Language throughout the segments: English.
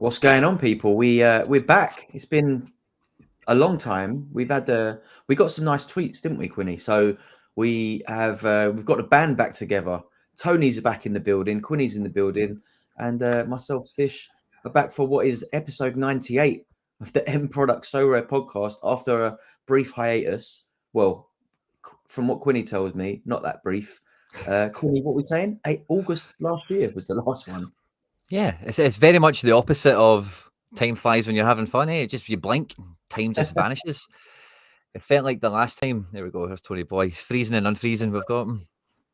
What's going on, people? We're back. It's been a long time. We got some nice tweets, didn't we, Quinny? So we've got the band back together. Tony's back in the building. Quinny's in the building, and myself, Stish, are back for what is episode 98 of the M Product Sorare podcast after a brief hiatus. Well, from what Quinny tells me, not that brief. Quinny, what we saying? August last year was the last one. Yeah, it's very much the opposite of time flies when you're having fun. It just you blink, time just vanishes. It felt like the last time. There we go. Here's Tony Boy. He's freezing and unfreezing. We've got him.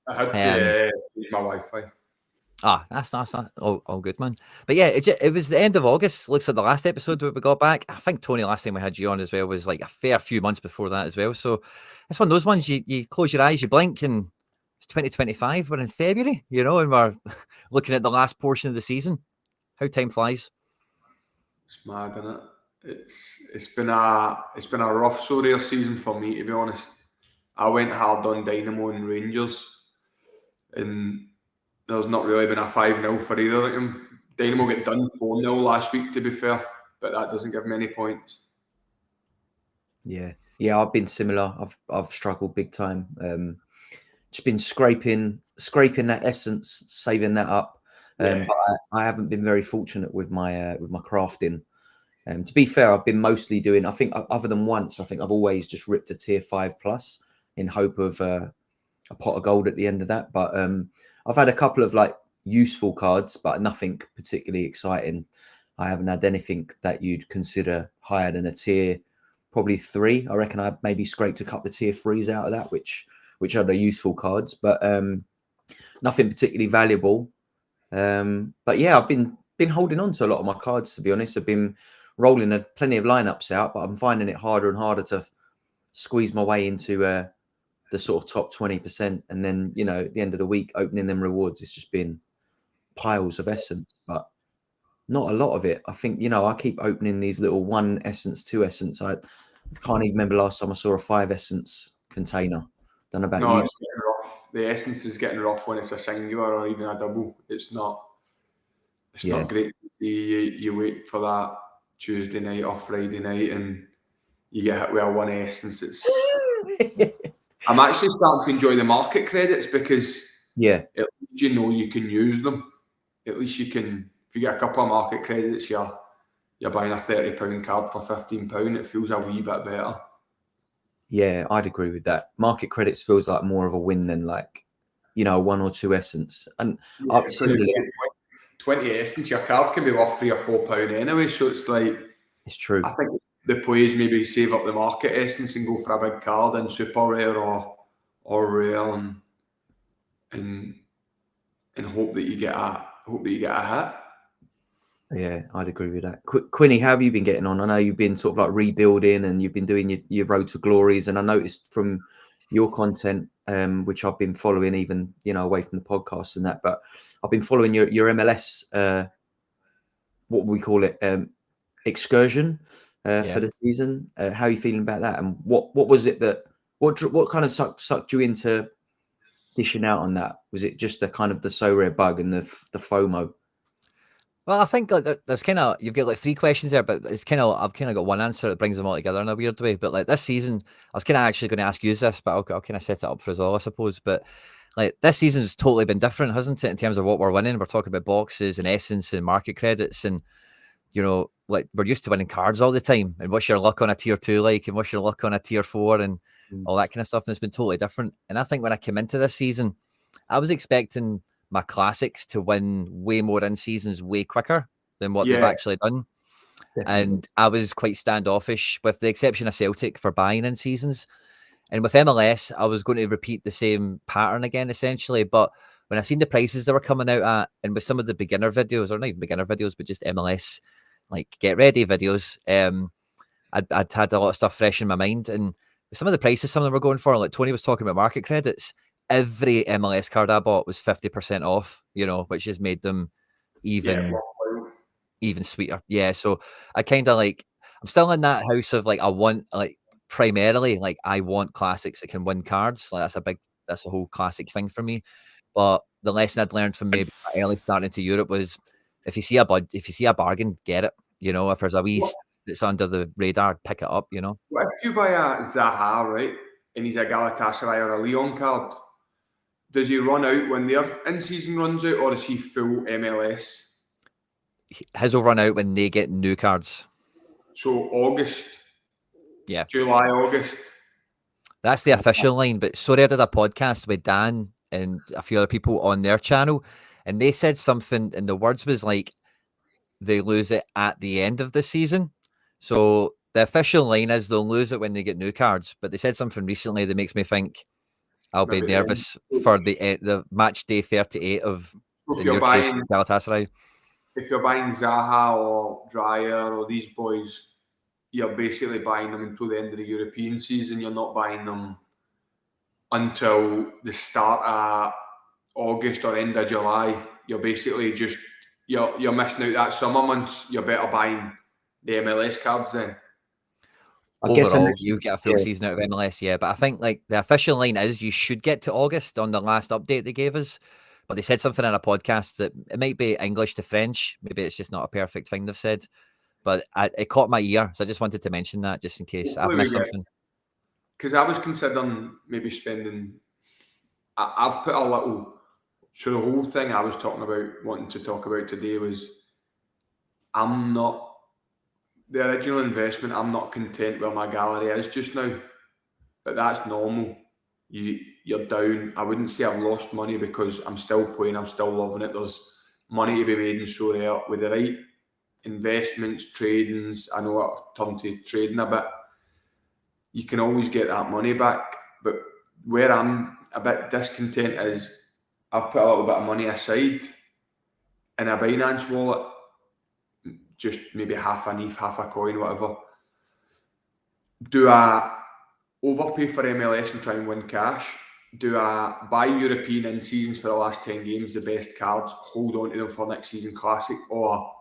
I had to use my Wi-Fi. That's all good, man. But yeah, it was the end of August. Looks like the last episode we got back. I think Tony, last time we had you on as well was like a fair few months before that as well. So it's one of those ones you close your eyes, you blink, and it's 2025. We're in February, and we're looking at the last portion of the season. How time flies. It's mad, isn't it? It's been a rough Sorare season for me, to be honest. I went hard on Dynamo and Rangers, and there's not really been a 5-0 for either of them. Dynamo get done 4-0 last week, to be fair, but that doesn't give me any points. Yeah, I've been similar. I've struggled big time. Just been scraping that essence, saving that up. But I haven't been very fortunate with my crafting. To be fair, I've been mostly doing. I think other than once, I think I've always just ripped a tier 5+ in hope of a pot of gold at the end of that. But I've had a couple of like useful cards, but nothing particularly exciting. I haven't had anything that you'd consider higher than a tier, probably 3. I reckon I maybe scraped a couple of tier 3s out of that, which are the useful cards, but nothing particularly valuable. But yeah, I've been holding on to a lot of my cards, to be honest. I've been rolling plenty of lineups out, but I'm finding it harder and harder to squeeze my way into the sort of top 20%. And then, at the end of the week, opening them rewards, it's just been piles of essence, but not a lot of it. I think, I keep opening these little 1 essence, 2 essence. I can't even remember last time I saw a 5 essence container. Don't know about you. It's getting rough. The essence is getting rough when it's a singular or even a double. It's not great to see. You wait for that Tuesday night or Friday night and you get hit with a 1 essence. I'm actually starting to enjoy the market credits because at least you can use them. At least you can, if you get a couple of market credits, you're buying a £30 card for £15. It feels a wee bit better. Yeah, I'd agree with that. Market credits feels like more of a win than 1 or 2 essence. And 20 essence, your card can be worth £3 or £4 anyway. So it's like, it's true. I think the plays maybe save up the market essence and go for a big card in super rare or rare and hope that you get a hit. Yeah, I'd agree with that. Quinny, how have you been getting on? I know you've been sort of like rebuilding and you've been doing your road to glories. And I noticed from your content, which I've been following even, away from the podcast and that, but I've been following your MLS, what we call it, excursion for the season. How are you feeling about that? And what was it what kind of sucked you into dishing out on that? Was it just the kind of the Sorare bug and the FOMO? Well, I think like there's kind of you've got like 3 questions there, but it's kind of I've kind of got one answer that brings them all together in a weird way. But like this season, I was kind of actually going to ask you this, but I'll kind of set it up for us all, I suppose. But like this season's totally been different, hasn't it? In terms of what we're winning, we're talking about boxes and essence and market credits, and like we're used to winning cards all the time. And what's your luck on a tier 2 like, and what's your luck on a tier 4, and all that kind of stuff. And it's been totally different. And I think when I came into this season, I was expecting my classics to win way more in seasons way quicker than what they've actually done. Definitely. And I was quite standoffish, with the exception of Celtic, for buying in seasons. And with MLS, I was going to repeat the same pattern again, essentially. But when I seen the prices they were coming out at, and with some of the beginner videos, or not even beginner videos, but just MLS, like get ready videos, I'd had a lot of stuff fresh in my mind. And some of the prices some of them were going for, like Tony was talking about market credits, every MLS card I bought was 50% off, which just made them even sweeter. Yeah. So I kind of like, I'm still in that house of like, I want like primarily, like I want classics that can win cards. Like that's a whole classic thing for me. But the lesson I'd learned from maybe my early starting into Europe was if you see a bargain, get it. You know, if there's a wee that's under the radar, pick it up. You know. What if you buy a Zaha, right, and he's a Galatasaray or a Lyon card? Does he run out when their in-season runs out, or is he full MLS? His will run out when they get new cards. So August. Yeah. July, August. That's the official line. But Sorare did a podcast with Dan and a few other people on their channel, and they said something, and the words was like, they lose it at the end of the season. So the official line is they'll lose it when they get new cards. But they said something recently that makes me think I'll be nervous for the match day 38 of the new case Galatasaray. If you're buying Zaha or Dreyer or these boys, you're basically buying them until the end of the European season. You're not buying them until the start of August or end of July. You're basically just you're missing out that summer months. You're better buying the MLS cards then. I guess you get a full season out of MLS, yeah. But I think like the official line is you should get to August on the last update they gave us. But they said something in a podcast that it might be English to French. Maybe it's just not a perfect thing they've said. But it caught my ear, so I just wanted to mention that just in case I've missed something. Because I was considering maybe spending. I've put a little. So the whole thing I was wanting to talk about today was, I'm not the original investment. I'm not content where my gallery is just now, but that's normal. You're down. I wouldn't say I've lost money because I'm still playing. I'm still loving it. There's money to be made in Sorare with the right investments, tradings. I know I've turned to trading a bit. You can always get that money back. But where I'm a bit discontent is I've put a little bit of money aside in a Binance wallet, just maybe half an ETH, half a coin, whatever. Do I overpay for MLS and try and win cash? Do I buy European in-seasons for the last 10 games, the best cards, hold on to them for next season classic? Or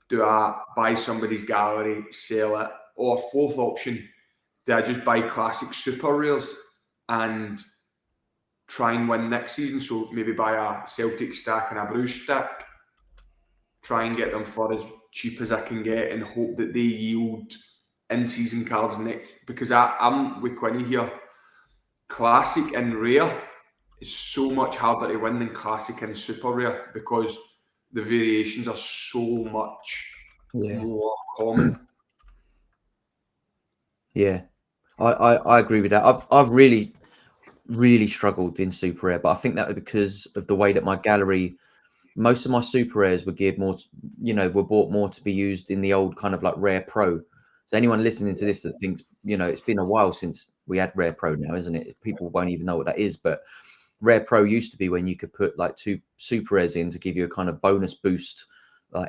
do I buy somebody's gallery, sell it? Or fourth option, do I just buy classic super rares and try and win next season? So maybe buy a Celtic stack and a Bruges stack, try and get them for as cheap as I can get and hope that they yield in-season cards next. Because I'm with Quinny here. Classic and rare is so much harder to win than classic and super rare because the variations are so much more common. Yeah, I agree with that. I've really struggled in super rare, but I think that was because of the way that my gallery, most of my super rares were geared more, were bought more to be used in the old kind of like Rare Pro. So anyone listening to this that thinks, it's been a while since we had Rare Pro now, isn't it? People won't even know what that is, but Rare Pro used to be when you could put like 2 super rares in to give you a kind of bonus boost,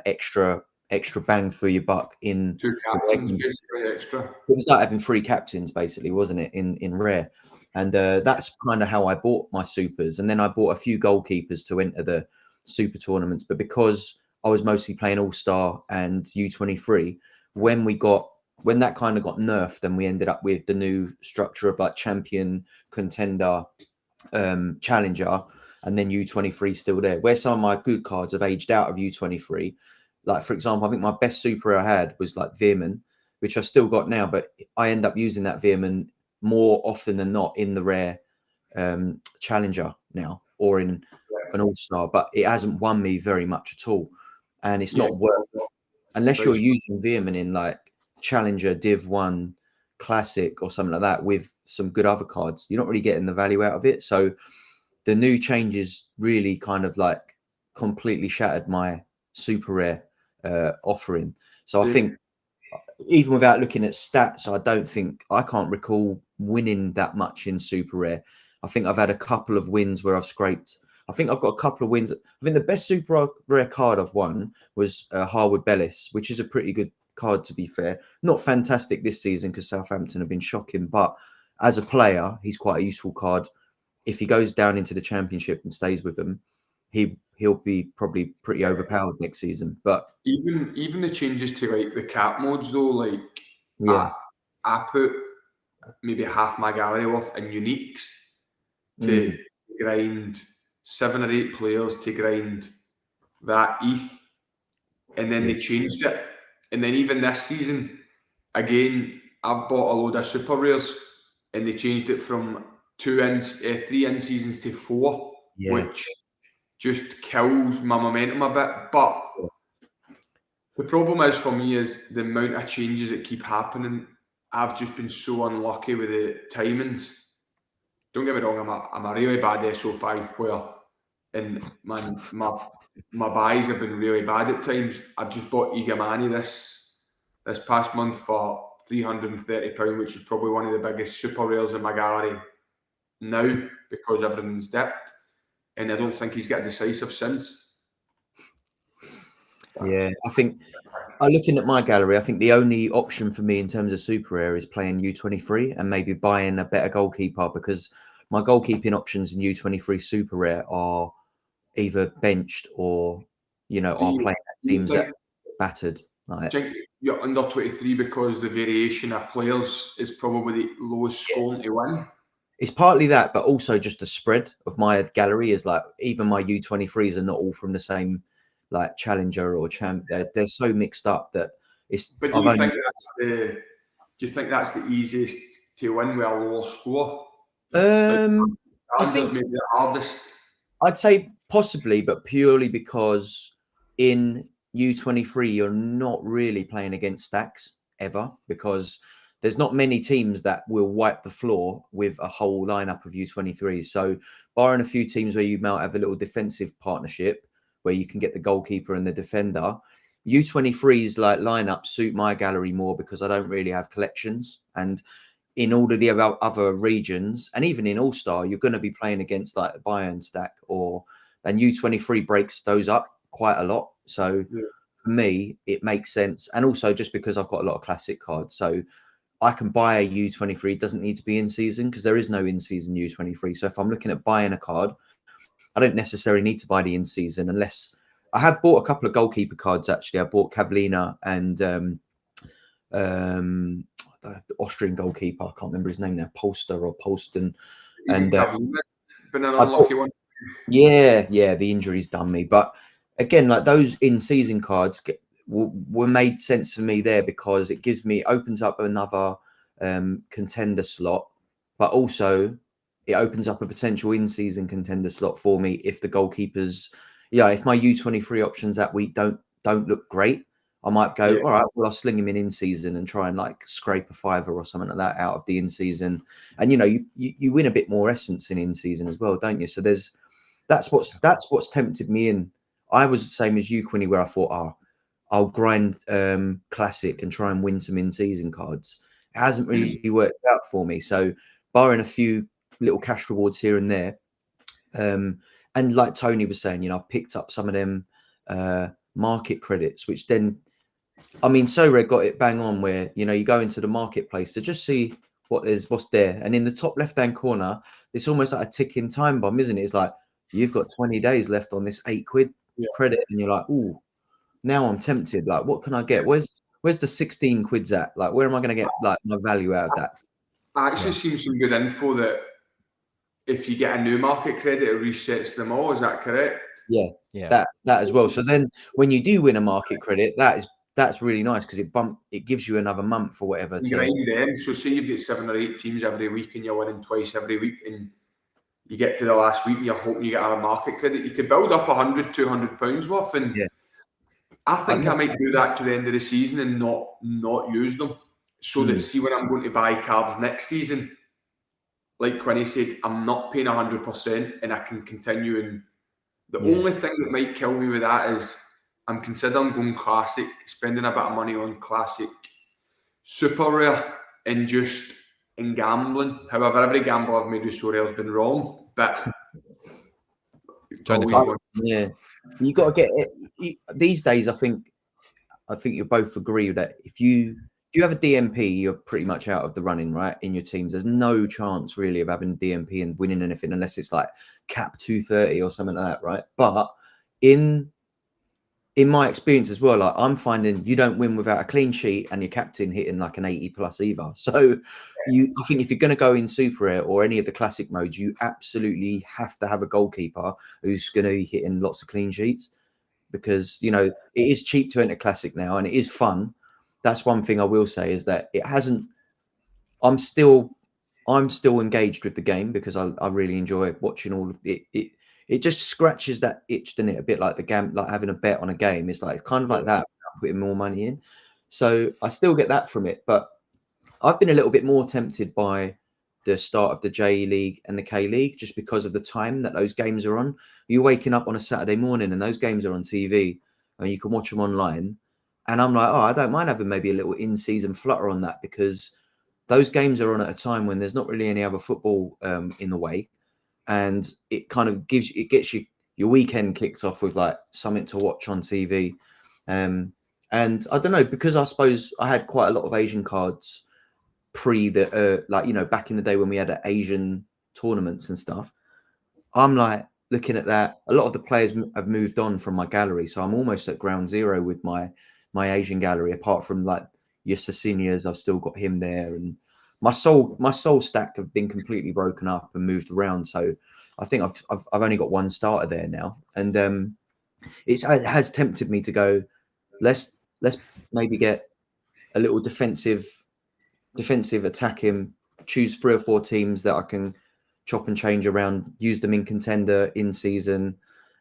extra bang for your buck in 2 captains, basically extra. It was like having 3 captains, basically, wasn't it? In Rare, and that's kind of how I bought my supers, and then I bought a few goalkeepers to enter the super tournaments. But because I was mostly playing All Star and U23, when that kind of got nerfed, then we ended up with the new structure of like champion, contender, challenger, and then U23 still there. Where some of my good cards have aged out of U23. Like, for example, I think my best super I had was like Veerman, which I've still got now, but I end up using that Veerman more often than not in the rare challenger now or in an all-star, but it hasn't won me very much at all. And it's not worth, unless you're using Veerman in like challenger, Div 1, classic or something like that with some good other cards, you're not really getting the value out of it. So the new changes really kind of like completely shattered my super rare offering. So I think even without looking at stats, I can't recall winning that much in super rare. I think I've had a couple of wins where I've scraped. I think I've got a couple of wins. I think the best super rare card I've won was Harwood Bellis, which is a pretty good card, to be fair. Not fantastic this season because Southampton have been shocking, but as a player, he's quite a useful card. If he goes down into the championship and stays with them, he'll be probably pretty overpowered next season. But even the changes to like the cap modes though, like I put maybe half my gallery off in uniques to grind 7 or 8 players to grind that ETH and then they changed it. And then even this season, again, I've bought a load of super rares, and they changed it from 3 in seasons to 4, which just kills my momentum a bit. But the problem is for me is the amount of changes that keep happening. I've just been so unlucky with the timings. Don't get me wrong, I'm a really bad SO5 player, and my buys have been really bad at times. I've just bought Igamani this past month for £330, which is probably one of the biggest super rares in my gallery now because everything's dipped, and I don't think he's got a decisive since. Yeah, I think looking at my gallery, I think the only option for me in terms of super rare is playing U23 and maybe buying a better goalkeeper, because my goalkeeping options in U23 super rare are either benched or are playing at teams that are battered. I think you're under 23 because the variation of players is probably the lowest scoring to win. It's partly that, but also just the spread of my gallery is like, even my U23s are not all from the same like challenger or champ. They're so mixed up that it's. But do you think that's the easiest to win with a lower score? I think maybe the hardest. I'd say possibly, but purely because in U23 you're not really playing against stacks ever, because there's not many teams that will wipe the floor with a whole lineup of U23s. So barring a few teams where you might have a little defensive partnership where you can get the goalkeeper and the defender, U23s like lineups suit my gallery more because I don't really have collections. And in all of the other regions, and even in All-Star, you're going to be playing against like the Bayern stack, and U23 breaks those up quite a lot. So for me, it makes sense. And also just because I've got a lot of classic cards. So I can buy a U23, it doesn't need to be in season because there is no in season U23. So if I'm looking at buying a card, I don't necessarily need to buy the in season unless I have bought a couple of goalkeeper cards. Actually, I bought Cavallina and the Austrian goalkeeper. I can't remember his name now, Polster or Polston. And been an unlucky one. Yeah, the injury's done me. But again, like those in season cards were made sense for me there because it opens up another contender slot, but also it opens up a potential in-season contender slot for me if the goalkeepers, if my U23 options that week don't look great, I might go, all right, well, I'll sling him in season and try and like scrape a $5 or something like that out of the in-season. And, you win a bit more essence in season as well, don't you? So that's what's tempted me in. I was the same as you, Quinny, where I thought, I'll grind classic and try and win some in-season cards. It hasn't really worked out for me. So barring a few little cash rewards here and there, and like Tony was saying, I've picked up some of them market credits, which then, Sorare got it bang on where, you go into the marketplace to just see what's there. And in the top left-hand corner, it's almost like a ticking time bomb, isn't it? It's like, you've got 20 days left on this £8 credit. And you're like, ooh, now I'm tempted. Like, what can I get? Where's the 16 quids at? Like, where am I going to get like my value out of that? I actually seen some good info that if you get a new market credit, it resets them all. Is that correct? Yeah. That as well. So then when you do win a market credit, that's really nice because it gives you another month or whatever. So say you've got 7 or 8 teams every week and you're winning twice every week, and you get to the last week and you're hoping you get a market credit. You could build up £100-200 worth, and I think I might do that to the end of the season and not use them, so that see when I'm going to buy cards next season, like Quinny said, I'm not paying 100% and I can continue. And the only thing that might kill me with that is I'm considering going classic, spending a bit of money on classic super rare and just in gambling. However, every gamble I've made with Sorare has been wrong, but you got to get it. These days, I think you'll both agree that if you have a DMP, you're pretty much out of the running, right? In your teams, there's no chance really of having a DMP and winning anything unless it's like cap 230 or something like that, right? But in my experience as well, like I'm finding you don't win without a clean sheet and your captain hitting like an 80+ either. So I think if you're going to go in super rare or any of the classic modes, you absolutely have to have a goalkeeper who's going to be hitting lots of clean sheets, because, you know, it is cheap to enter Classic now and it is fun. That's one thing I will say, is that it hasn't, I'm still engaged with the game because I really enjoy watching all of it. It just scratches that itch, doesn't it? A bit like the game, like having a bet on a game. It's kind of like that, putting more money in. So I still get that from it, but I've been a little bit more tempted by the start of the J League and the K League, just because of the time that those games are on. You're waking up on a Saturday morning and those games are on TV and you can watch them online. And I'm like, oh, I don't mind having maybe a little in-season flutter on that, because those games are on at a time when there's not really any other football in the way. And it kind of gets you your weekend kicked off with like something to watch on TV. And I don't know, because I suppose I had quite a lot of Asian cards pre the like, you know, back in the day when we had Asian tournaments and stuff. I'm like looking at that. A lot of the players have moved on from my gallery, so I'm almost at ground zero with my Asian gallery. Apart from like your Cecinias, I've still got him there, and my soul stack have been completely broken up and moved around. So I think I've only got one starter there now, and it has tempted me to go, let's maybe get a little defensive attacking, choose 3 or 4 teams that I can chop and change around, use them in contender in season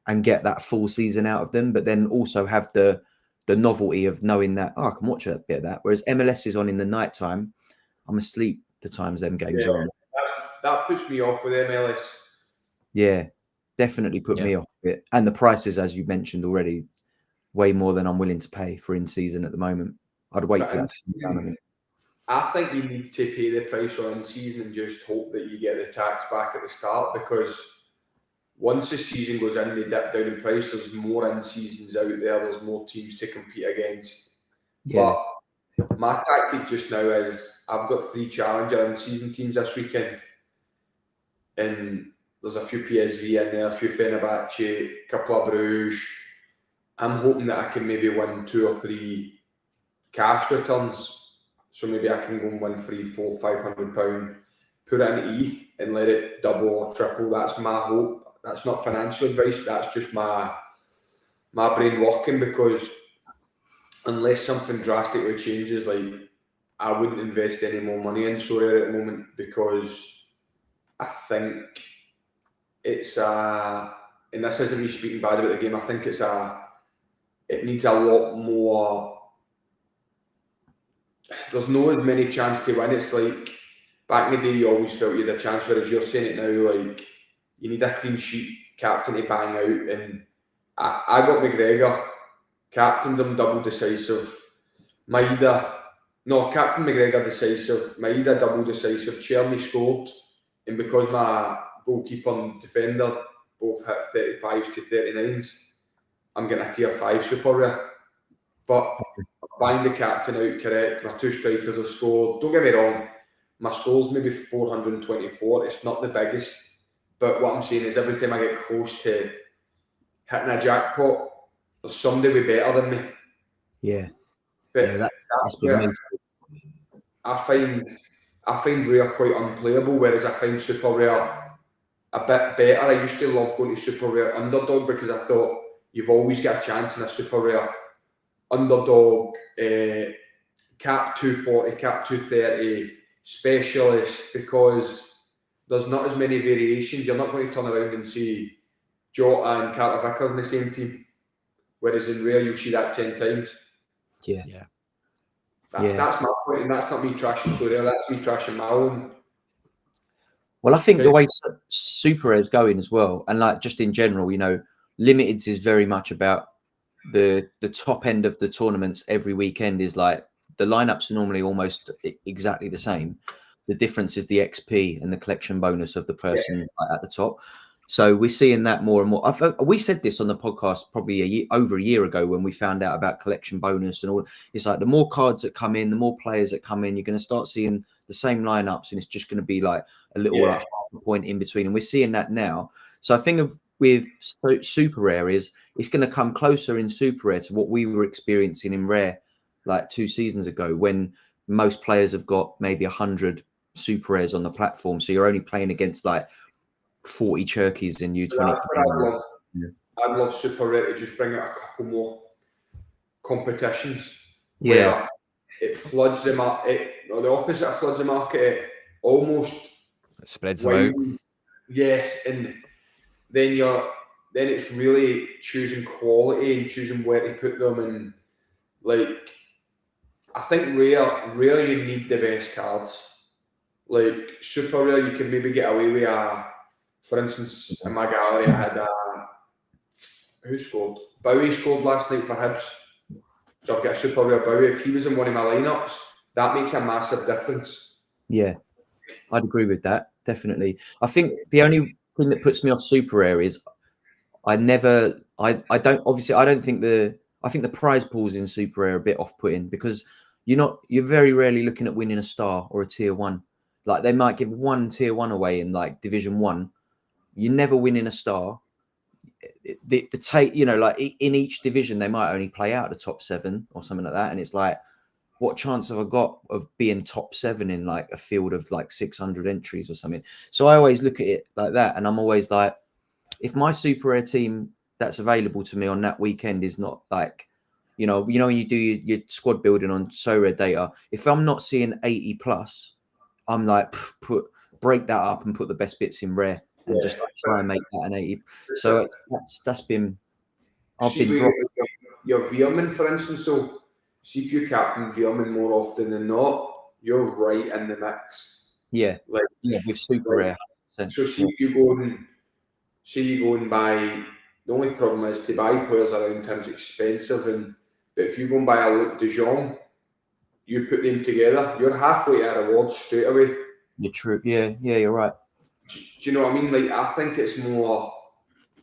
and get that full season out of them, but then also have the novelty of knowing that, oh, I can watch a bit of that. Whereas MLS is on in the night time, I'm asleep the times them games are on. That puts me off with MLS. Yeah, definitely put me off a bit. And the prices, as you mentioned already, way more than I'm willing to pay for in season at the moment. I'd wait for that season. I think you need to pay the price on in season and just hope that you get the tax back at the start, because once the season goes in, they dip down in price. There's more in seasons out there. There's more teams to compete against. Yeah. But my tactic just now is I've got 3 challenger in season teams this weekend, and there's a few PSV in there, a few Fenerbahce, a couple of Bruges. I'm hoping that I can maybe win 2 or 3 cash returns. So maybe I can go and win 3, 4, £500, put it into ETH and let it double or triple. That's my hope. That's not financial advice. That's just my brain working, because unless something drastically changes, like, I wouldn't invest any more money in Sorare at the moment, because I think it's and this isn't me speaking bad about the game, I think it needs a lot more. There's no as many chance to win. It's like back in the day, you always felt you had a chance, whereas you're saying it now, like, you need a clean sheet captain to bang out. And I got McGregor, captained him double decisive. Captain McGregor decisive, Maida double decisive, Cherny scored, and because my goalkeeper and defender both hit 35s to 39s, I'm getting a tier 5 super rare. But bang the captain out correct, my 2 strikers have scored. Don't get me wrong, my score's maybe 424, it's not the biggest, but what I'm saying is every time I get close to hitting a jackpot, there's somebody way better than me. Yeah. But yeah, that's been amazing. I find rare quite unplayable, whereas I find super rare a bit better. I used to love going to super rare underdog, because I thought you've always got a chance in a super rare underdog, cap 240, cap 230, specialist, because there's not as many variations. You're not going to turn around and see Jota and Carter Vickers in the same team, whereas in rare you'll see that 10 times. Yeah. That's my point, and that's not me trashing Sorare, that's me trashing my own. Well, I think the way Super Rare is going as well, and like just in general, you know, Limiteds is very much about the top end of the tournaments every weekend. Is like the lineups are normally almost exactly the same. The difference is the XP and the collection bonus of the person at the top. So we're seeing that more and more. We said this on the podcast probably over a year ago when we found out about collection bonus and all. It's like the more cards that come in, the more players that come in, you're going to start seeing the same lineups, and it's just going to be like a little like half a point in between. And we're seeing that now. So I think with Super Rare is it's going to come closer in Super Rare to what we were experiencing in Rare like 2 seasons ago, when most players have got maybe 100 Super Rares on the platform. So you're only playing against like 40 Cherkies in U23. I'd love Super Rare to just bring out a couple more competitions. Yeah. Where it floods the market, or the opposite of floods the market, it almost spreads them out. Yes, and then it's really choosing quality and choosing where to put them, and like I think rare you need the best cards. Like super rare, you can maybe get away with for instance, in my gallery I had who scored? Bowie scored last night for Hibs. So I've got a super rare Bowie. If he was in one of my lineups, that makes a massive difference. Yeah, I'd agree with that, definitely. I think the only thing that puts me off super rare is I think the prize pools in super rare are a bit off-putting because you're very rarely looking at winning a star or a tier 1. Like they might give one tier 1 away in like Division 1. You're never winning a star. Like in each division they might only play out the top 7 or something like that, and it's like, what chance have I got of being top 7 in like a field of like 600 entries or something? So I always look at it like that, and I'm always like, if my super rare team that's available to me on that weekend is not like, when you do your squad building on Sorare data, if I'm not seeing 80 plus, I'm like, break that up and put the best bits in rare and just like try and make that an 80. So that's been, I've been dropping. Your Veerman, for instance, so see if you captain Veerman more often than not, you're right in the mix. Yeah, with super rare. So see if you go and buy. The only problem is to buy players around him's expensive, but if you go and buy a Luc de Jong, you put them together, you're halfway to a reward straight away. You're true. Yeah, you're right. Do you know what I mean? Like I think it's more.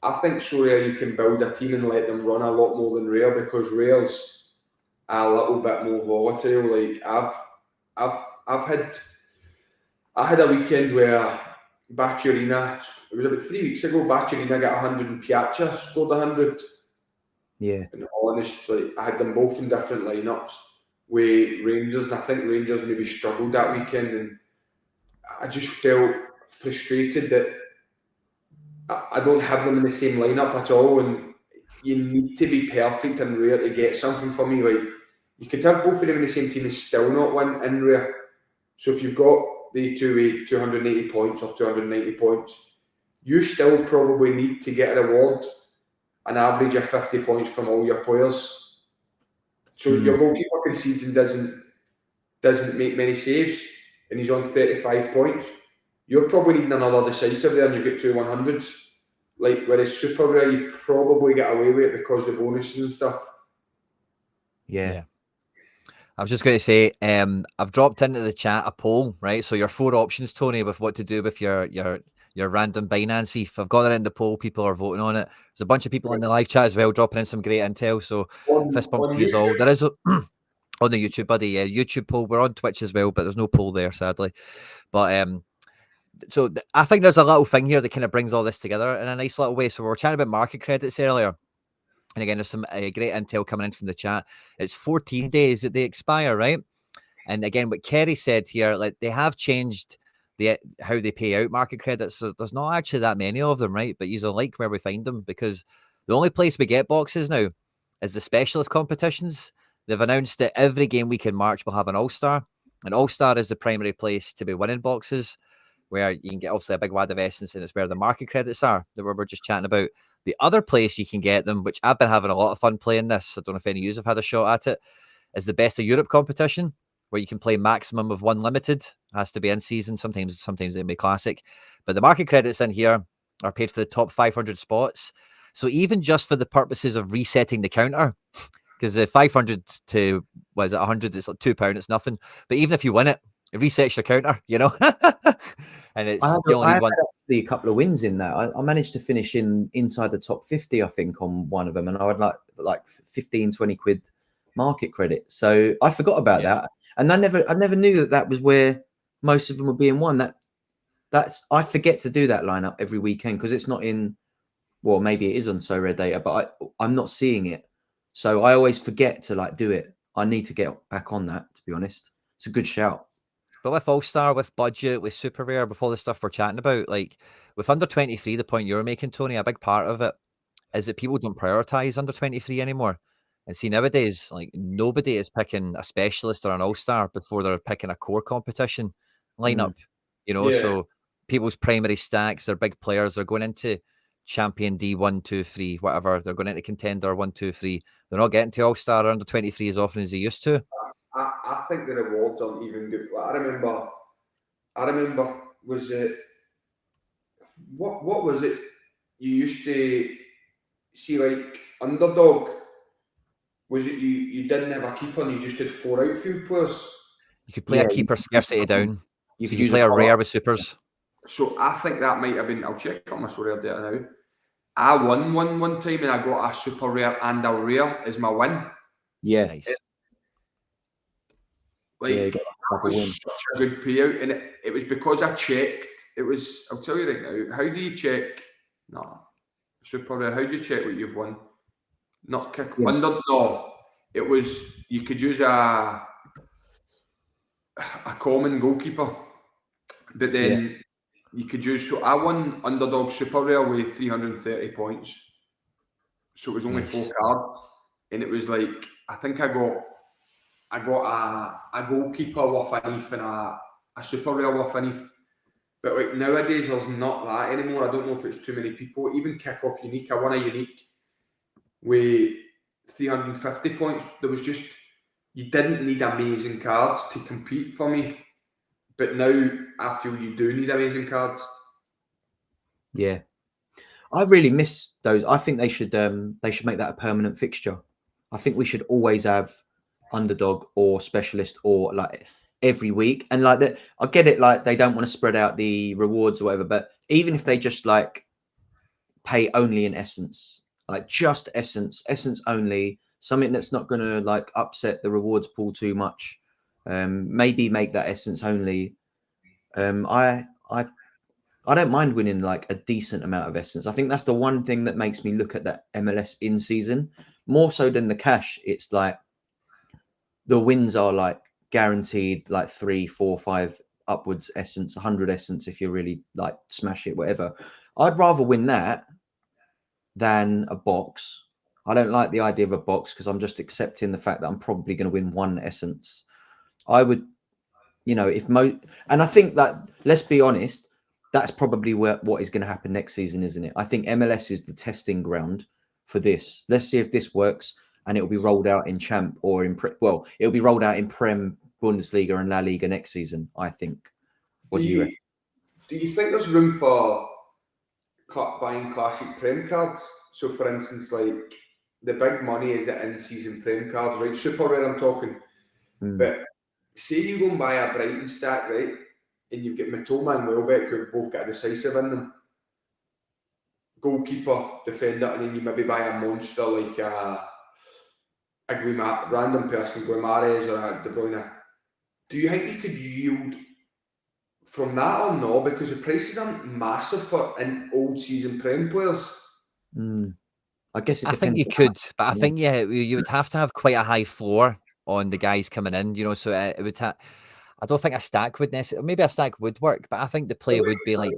I think so rare you can build a team and let them run a lot more than rare, because rare's a little bit more volatile. Like I had a weekend where Bacciarina, it was about 3 weeks ago, Bacciarina got 100 and Piazza scored 100. Yeah. And honestly, I had them both in different lineups with Rangers, and I think Rangers maybe struggled that weekend, and I just felt frustrated that I don't have them in the same lineup at all, and you need to be perfect and rare to get something from me. Like you could have both of them in the same team and still not win in rare. So if you've got the 280 points or 290 points, you still probably need to get a reward an average of 50 points from all your players. So your goalkeeper concedes and doesn't make many saves, and he's on 35 points. You're probably needing another decisive there, and you get 2 100s. Like, whereas super rare, you probably get away with it because of the bonuses and stuff. Yeah. I was just going to say, I've dropped into the chat a poll, right? So your 4 options, Tony, with what to do with your random Binance ETH. I've got it in the poll. People are voting on it. There's a bunch of people in the live chat as well, dropping in some great intel. So fist bumps to you all. There is on the YouTube, buddy. Yeah, YouTube poll. We're on Twitch as well, but there's no poll there, sadly. But so I think there's a little thing here that kind of brings all this together in a nice little way. So we were chatting about market credits earlier. And again, there's some great intel coming in from the chat. It's 14 days that they expire, right? And again, what Kerry said here, like they have changed how they pay out market credits. So there's not actually that many of them, right? But you like where we find them, because the only place we get boxes now is the specialist competitions. They've announced that every game week in March will have an All-Star. And All-Star is the primary place to be winning boxes, where you can get obviously a big wad of essence, and it's where the market credits are that we're just chatting about. The other place you can get them, which I've been having a lot of fun playing this, I don't know if any of you have had a shot at it, is the Best of Europe competition, where you can play maximum of 1 limited. Has to be in season. Sometimes it may be classic. But the market credits in here are paid for the top 500 spots. So even just for the purposes of resetting the counter, because the 500 to, 100, it's like £2, it's nothing. But even if you win it resets your counter, and it's I had actually a couple of wins in that. I managed to finish inside the top 50, I think, on one of them, and I had like 15, 20 quid market credit. So I forgot about that, and I never knew that was where most of them were being won. That's I forget to do that lineup every weekend because it's not in. Well, maybe it is on Sorare data, but I'm not seeing it, so I always forget to do it. I need to get back on that, to be honest. It's a good shout. But with All-Star, with budget, with super rare, with all the stuff we're chatting about, like with under 23, the point you're making, Tony, a big part of it is that people don't prioritize under 23 anymore. And see, nowadays, like nobody is picking a specialist or an all-star before they're picking a core competition lineup, you know. Yeah. So people's primary stacks, they're big players, they're going into champion D1, 2, 3, whatever. They're going into contender 1, 2, 3. They're not getting to all-star or under 23 as often as they used to. I think the rewards aren't even good. Like, I remember, was it, what was it? You used to see, like, underdog. Was it you didn't have a keeper and you just had 4 outfield players? You could play a keeper scarcity down. You So could you use play a rare with supers. So I think that might have been, I'll check on my Sorare data now. I won one time and I got a super rare and a rare as my win. Yeah. Nice. Like, Yeah, that was such a good payout, and it was because I checked. It was, I'll tell you right now, how do you check? No, super rare. How do you check what you've won? Not kick under. No, it was, you could use a common goalkeeper, but then you could use. So I won underdog super rare with 330 points. So it was only 4 cards, and it was like, I think I got a goalkeeper with an ETH and a super rare with an ETH. But like nowadays, there's not that anymore. I don't know if it's too many people. Even kick-off unique, I won a unique with 350 points. There was just, you didn't need amazing cards to compete for me. But now I feel you do need amazing cards. Yeah. I really miss those. I think they should make that a permanent fixture. I think we should always have underdog or specialist or like every week. And like that, I get it, like they don't want to spread out the rewards or whatever, but even if they just like pay only in essence, like just essence only, something that's not going to like upset the rewards pool too much, maybe make that essence only. I don't mind winning like a decent amount of essence. I think that's the one thing that makes me look at that MLS in season more so than the cash. It's like the wins are like guaranteed, like 3, 4, 5 upwards essence, 100 essence if you really like smash it, whatever. I'd rather win that than a box. I don't like the idea of a box because I'm just accepting the fact that I'm probably going to win 1 essence. I would, you know, and I think that, let's be honest, that's probably what is going to happen next season, isn't it? I think MLS is the testing ground for this. Let's see if this works, and it'll be rolled out in Champ or it'll be rolled out in Prem, Bundesliga, and La Liga next season, I think. What do you reckon? Do you think there's room for buying classic Prem cards? So, for instance, like the big money is the in-season Prem cards, right? Super rare, I'm talking. But say you go and buy a Brighton stack, right? And you've got Matoma and Welbeck who have both got a decisive in them. Goalkeeper, defender, and then you maybe buy a monster like a random person, Guimaraes or a De Bruyne. Do you think you could yield from that or no? Because the prices aren't massive for in old season Prem players. I guess I think you could, but I think you would have to have quite a high floor on the guys coming in, you know. So it would I don't think a stack would necessarily, maybe a stack would work, but I think the play would be like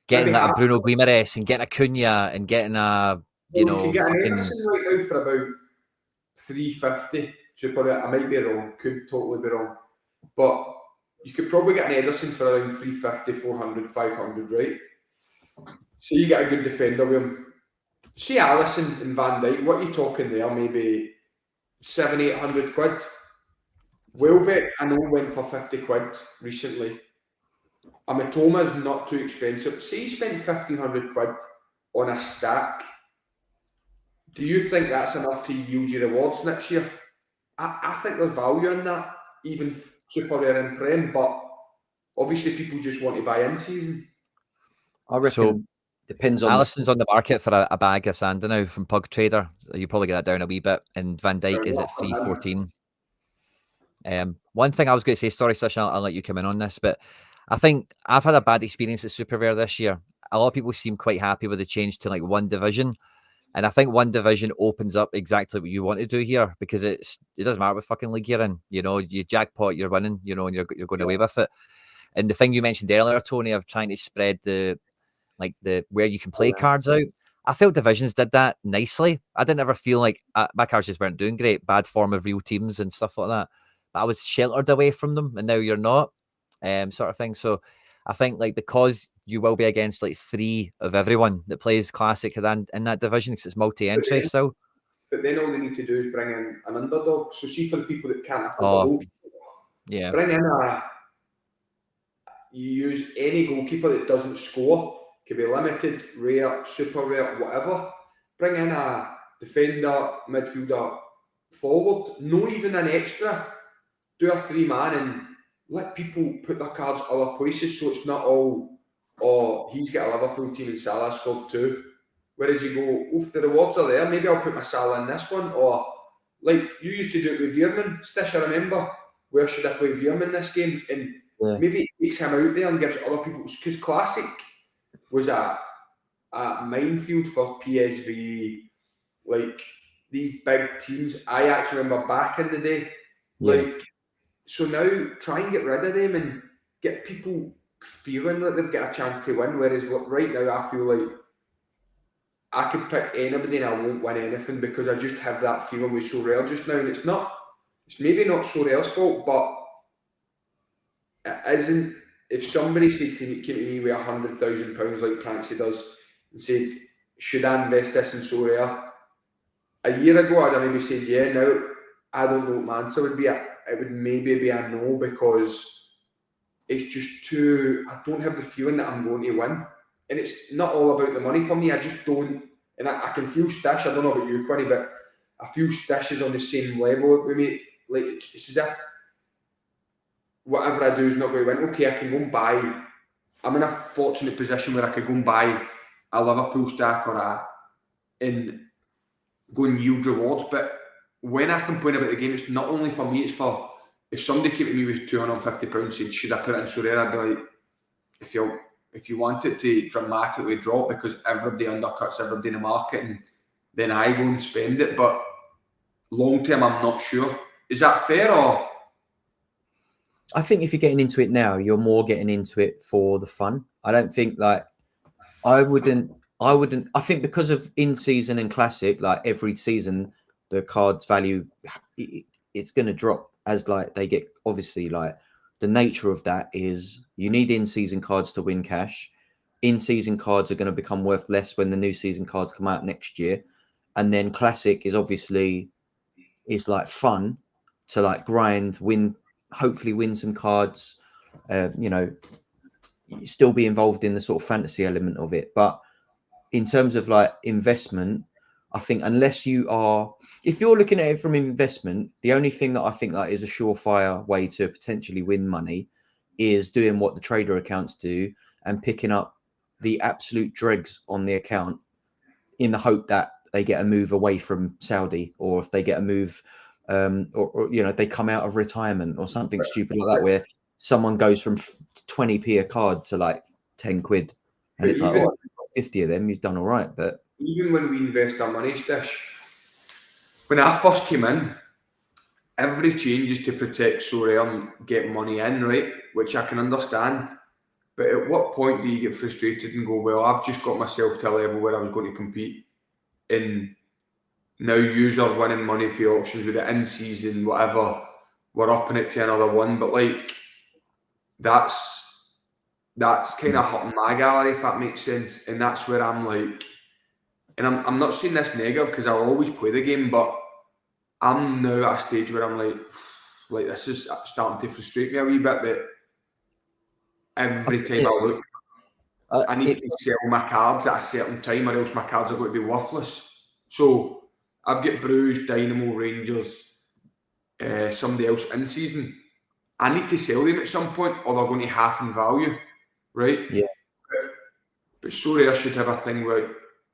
getting like a Bruno Guimaraes and getting a Cunha and getting a, you know, you can get an Ederson right now for about 350. Super, I might be wrong, could totally be wrong, but you could probably get an Ederson for around 350, 400, 500, right? So you get a good defender with him. See Alisson and Van Dijk, what are you talking there? Maybe 700-800 quid. Welbeck, I know, went for 50 quid recently. Amatoma is not too expensive. Say you spent 1,500 quid on a stack. Do you think that's enough to yield you rewards next year? I think there's value in that, even super rare and Prem, but obviously people just want to buy in season. I reckon depends on Alisson's on the market for a bag of sand now from Pug Trader. You probably get that down a wee bit, and Van Dijk is at 314. One thing I was going to say, sorry, Sasha, I'll let you come in on this, but I think I've had a bad experience at Super Rare this year. A lot of people seem quite happy with the change to like 1 division. And I think 1 division opens up exactly what you want to do here, because it doesn't matter what fucking league you're in. You know, you jackpot, you're winning, you know, and you're going away with it. And the thing you mentioned earlier, Tony, of trying to spread the where you can play cards out. I felt Divisions did that nicely. I didn't ever feel like my cards just weren't doing great, bad form of real teams and stuff like that. But I was sheltered away from them, and now you're not, sort of thing. So I think like because you will be against like 3 of everyone that plays Classic in that division because it's multi-entry still. But then all they need to do is bring in an underdog. So see for the people that can't afford a goal, bring in you use any goalkeeper that doesn't score. Could be limited, rare, super rare, whatever. Bring in a defender, midfielder, forward. No even an extra. Do a 3-man and let people put their cards other places so it's not all, oh, he's got a Liverpool team and Salah scored 2. Whereas you go, oof, the rewards are there. Maybe I'll put my Salah in this one. Or like you used to do it with Veerman, Stish, I remember. Where should I play Veerman this game? And maybe it takes him out there and gives other people, because Classic was a minefield for PSV, like these big teams. I actually remember back in the day, like, so now try and get rid of them and get people feeling that they've got a chance to win. Whereas right now, I feel like I could pick anybody and I won't win anything because I just have that feeling with Sorare just now. And it's maybe not Sorare's fault, but it isn't. If somebody said to me, came to me with £100,000 like Pranksy does and said, should I invest this in Sorare? A year ago, I'd have maybe said, yeah. Now, I don't know what my answer would be. It would maybe be a no because it's just too, I don't have the feeling that I'm going to win. And it's not all about the money for me. I just don't, and I can feel Stish. I don't know about you, Quinny, but I feel Stish is on the same level with me. Like, it's as if whatever I do is not going to win. Okay, I can go and buy. I'm in a fortunate position where I could go and buy a Liverpool stack and go and yield rewards. But when I complain about the game, it's not only for me, it's for, if somebody came to me with £250 and said, should I put it in Sorare? I'd be like, if you want it to dramatically drop because everybody undercuts everybody in the market and then I go and spend it. But long term, I'm not sure. Is that fair or? I think if you're getting into it now, you're more getting into it for the fun. I don't think like I wouldn't. I think because of in season and classic, like every season, the cards value it's going to drop as like they get. Obviously, like the nature of that is you need in season cards to win cash. In season cards are going to become worth less when the new season cards come out next year, and then classic is obviously it's like fun to like grind, win, hopefully win some cards. You know, still be involved in the sort of fantasy element of it, but in terms of like investment, I think unless you are, if you're looking at it from investment, the only thing that I think like is a surefire way to potentially win money is doing what the trader accounts do and picking up the absolute dregs on the account in the hope that they get a move away from Saudi, or if they get a move, or you know, they come out of retirement or something stupid like that, where someone goes from 20p a card to like 10 quid, and it's like, oh, 50 of them, you've done all right. But even when we invest our money, Stish, when I first came in, every change is to protect Sorare and get money in, right? Which I can understand. But at what point do you get frustrated and go, well, I've just got myself to a level where I was going to compete, and now yous are winning money for auctions with the in-season, whatever, we're upping it to another one. But like, that's kind of hurting my gallery, if that makes sense. And that's where I'm like, and I'm not saying this negative because I'll always play the game, but I'm now at a stage where I'm like this is starting to frustrate me a wee bit, that every time I look, I need to sell my cards at a certain time or else my cards are going to be worthless. So I've got Bruges, Dynamo, Rangers, somebody else in season. I need to sell them at some point or they're going to half in value, right? Yeah. But Sorare should have a thing where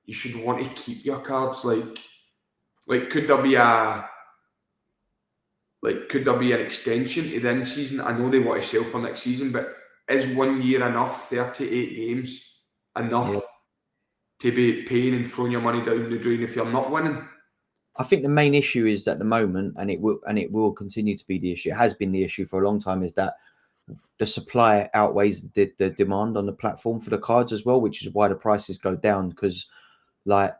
you should want to keep your cards. Like could there be an extension to the in season? I know they want to sell for next season, but is 1 year enough? 38 games enough to be paying and throwing your money down the drain if you're not winning? I think the main issue is at the moment, and it will continue to be the issue. It has been the issue for a long time. Is that the supply outweighs the demand on the platform for the cards as well, which is why the prices go down. Because like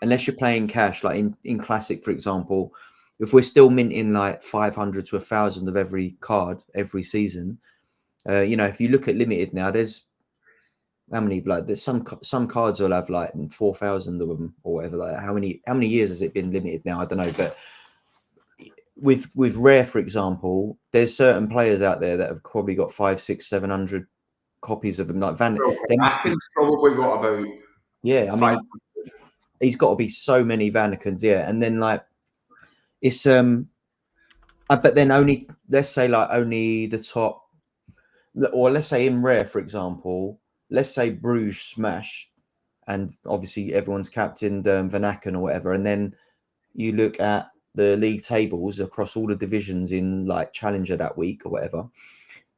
unless you're playing cash, like in Classic, for example, if we're still minting like 500 to 1,000 of every card every season, you know, if you look at limited now, there's how many, like there's some cards will have like 4,000 of them or whatever. Like how many years has it been limited now? I don't know, but with rare, for example, there's certain players out there that have probably got 500, 600, 700 copies of them. Like Vanaken's probably got about I mean, he's got to be so many Vanakens, and then like it's but then only, let's say like only the top, or let's say in rare, for example, let's say Bruges smash, and obviously everyone's captained Vanaken or whatever, and then you look at the league tables across all the divisions in like Challenger that week or whatever,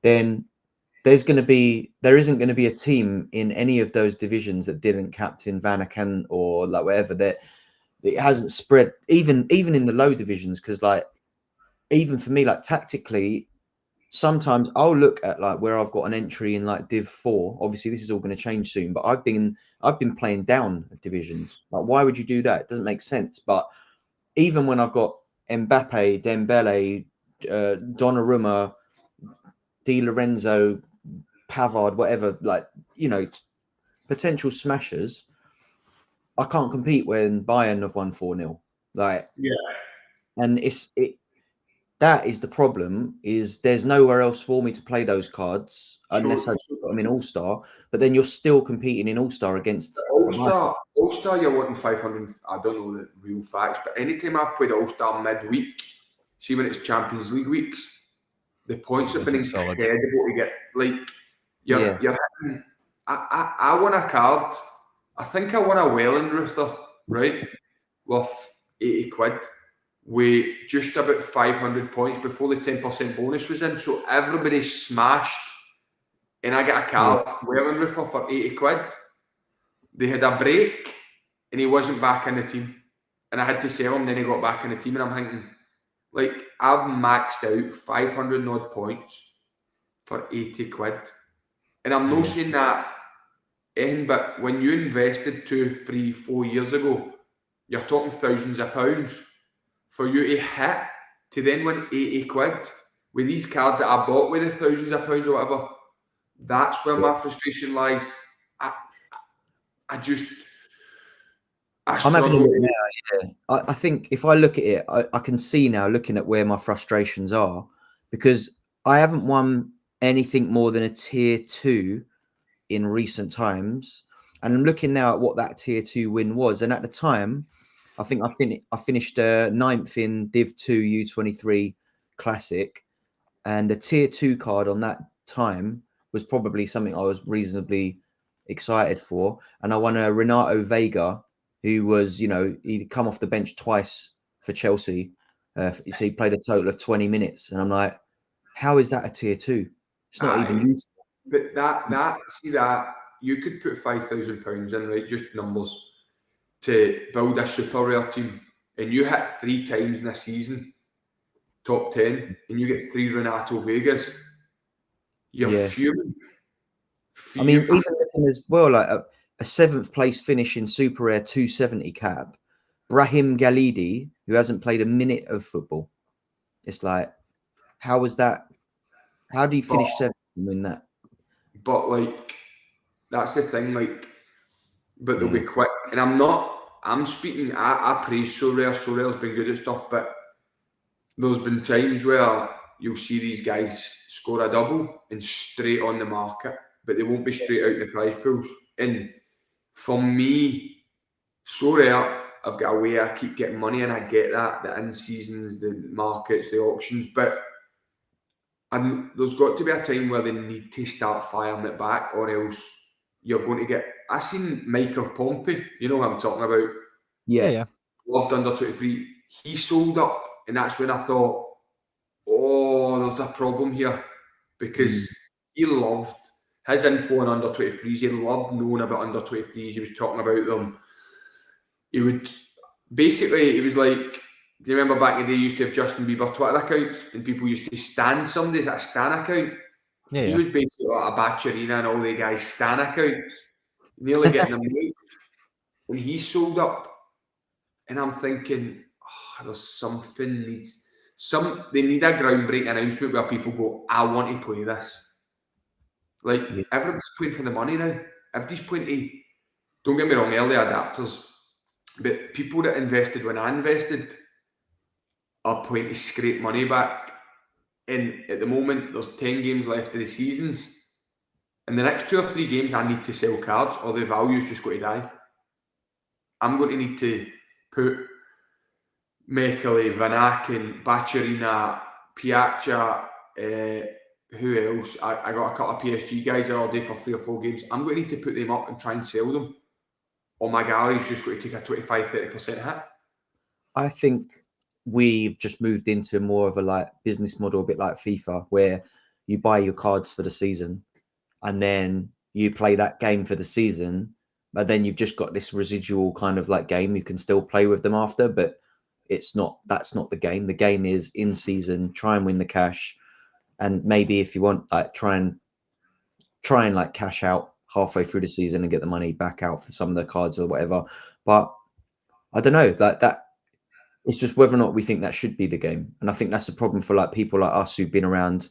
then there isn't going to be a team in any of those divisions that didn't captain Vanaken or like whatever. That it hasn't spread even in the low divisions, because like even for me, like tactically, sometimes I'll look at like where I've got an entry in like Div 4. Obviously, this is all going to change soon, but I've been playing down divisions. Like, why would you do that? It doesn't make sense. But even when I've got Mbappe, Dembele, Donnarumma, Di Lorenzo, Pavard, whatever, like, you know, potential smashers, I can't compete when Bayern have won 4-0. Like, and that is the problem, is there's nowhere else for me to play those cards unless I put them in All-Star, but then you're still competing in All-Star against All-Star, you're wanting 500. I don't know the real facts, but anytime I've played All-Star midweek, see when it's Champions League weeks, the points have been incredible to get. Like, you're hitting, I won a card, I think I won a Welland Rooster, right, with 80 quid. With just about 500 points before the 10% bonus was in. So everybody smashed, and I got a card, Welland Roofer, for 80 quid. They had a break, and he wasn't back in the team. And I had to sell him, then he got back in the team. And I'm thinking, like, I've maxed out 500 odd points for 80 quid. And I'm not saying that in, but when you invested 2, 3, 4 years ago, you're talking thousands of pounds. For you to hit, to then win 80 quid with these cards that I bought with the thousands of pounds or whatever, that's where my frustration lies. I'm having a look now. I think if I look at it, I can see now, looking at where my frustrations are, because I haven't won anything more than a tier 2 in recent times, and I'm looking now at what that tier 2 win was, and at the time, I think I finished 9th in Div 2 U23 Classic, and the tier 2 card on that time was probably something I was reasonably excited for. And I won a Renato Vega, who was, you know, he'd come off the bench twice for Chelsea. So he played a total of 20 minutes. And I'm like, how is that a tier 2? It's not even useful. But that you could put £5,000 in, right? Just numbers, to build a super rare team, and you hit 3 times in a season, top 10, and you get 3 Renato Vegas, you're fuming. I mean, even looking as well, like a 7th place finish in Super Rare 270 cap, Brahim Galidi, who hasn't played a minute of football. It's like, how was that? How do you finish 7th and win that? But like, that's the thing, like, but they'll be quick. And I'm speaking, I praise Sorare. Sorare's been good at stuff, but there's been times where you'll see these guys score a double and straight on the market, but they won't be straight out in the prize pools. And for me, Sorare, I've got a way I keep getting money, and I get that, the in-seasons, the markets, the auctions, but there's got to be a time where they need to start firing it back, or else you're going to get... I seen Mike of Pompey, you know what I'm talking about? Yeah. Loved under 23. He sold up, and that's when I thought, oh, there's a problem here, because he loved his info on under 23s. He loved knowing about under 23s. He was talking about them. He would basically, it was like, do you remember back in the day, you used to have Justin Bieber Twitter accounts, and people used to stan somebody as a stan account? He was basically like a Batcherina and all the guys' stan accounts, nearly getting them made. and he's sold up, and I'm thinking, there's something they need a groundbreaking announcement where people go, I want to play this. Like, everybody's playing for the money now. Everybody's playing to, don't get me wrong, early adapters, but people that invested when I invested are playing to scrape money back. And at the moment, there's 10 games left of the seasons. In the next 2 or 3 games, I need to sell cards or the value's just going to die. I'm going to need to put Mekele, Van Aken, Bacharina, Piazza, who else? I got a couple of PSG guys the other day for 3 or 4 games. I'm going to need to put them up and try and sell them. Or my gallery's just going to take a 25-30% hit. I think we've just moved into more of a like business model, a bit like FIFA, where you buy your cards for the season and then you play that game for the season, but then you've just got this residual kind of like game you can still play with them after, but that's not the game. The game is in season, try and win the cash, and maybe if you want, like try and like cash out halfway through the season and get the money back out for some of the cards or whatever. But I don't know, like that. It's just whether or not we think that should be the game. And I think that's the problem for like people like us who've been around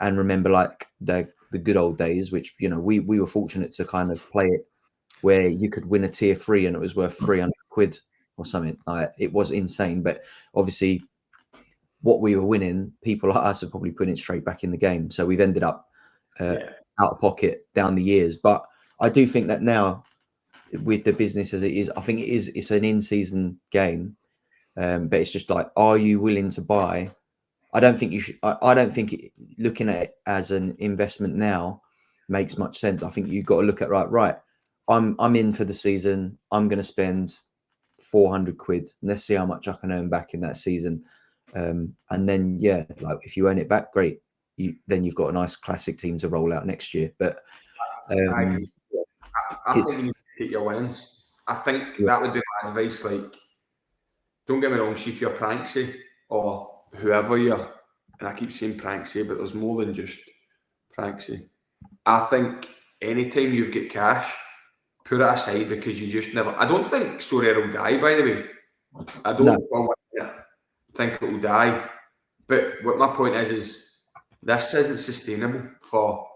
and remember like the good old days, which, you know, we were fortunate to kind of play it where you could win a tier 3 and it was worth 300 quid or something. Like, it was insane. But obviously what we were winning, people like us are probably putting it straight back in the game. So we've ended up out of pocket down the years. But I do think that now with the business as it is, I think it's an in-season game. But it's just like, are you willing to buy? I don't think you should. I don't think looking at it as an investment now makes much sense. I think you've got to look at right. I'm in for the season. I'm going to spend 400 quid. Let's see how much I can earn back in that season. And then like if you earn it back, great. Then you've got a nice classic team to roll out next year. But I think you need to take your winnings. I think that would be my advice. Like, don't get me wrong, see if you're Pranksy or whoever you're, and I keep saying Pranksy, but there's more than just Pranksy. I think anytime you've got cash, put it aside, because you just never. I don't think Sorare will die, by the way. I don't think it will die. But what my point is this isn't sustainable for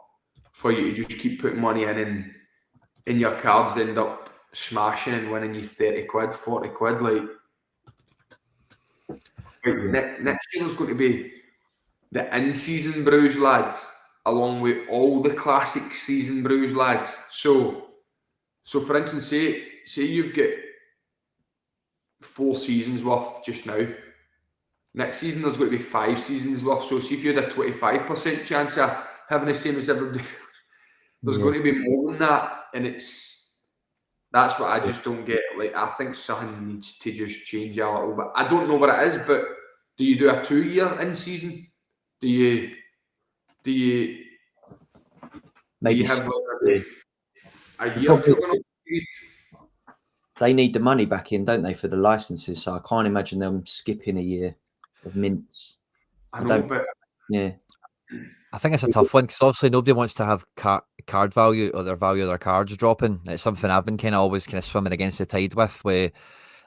you to just keep putting money in, and your cards end up smashing and winning you 30 quid, 40 quid. Like, next year is going to be the in-season brews, lads, along with all the classic season brews, lads. So for instance, say you've got 4 seasons worth just now. Next season there's going to be 5 seasons worth. So see if you had a 25% chance of having the same as everybody, there's going to be more than that, and that's what I just don't get. Like, I think something needs to just change a little bit. I don't know what it is, but do you do a 2-year in season? Do you maybe have like a year? They need the money back in, don't they, for the licenses? So I can't imagine them skipping a year of mints. I know, but I think it's a tough one, because obviously nobody wants to have card value or their value of their cards dropping. It's something I've been always swimming against the tide with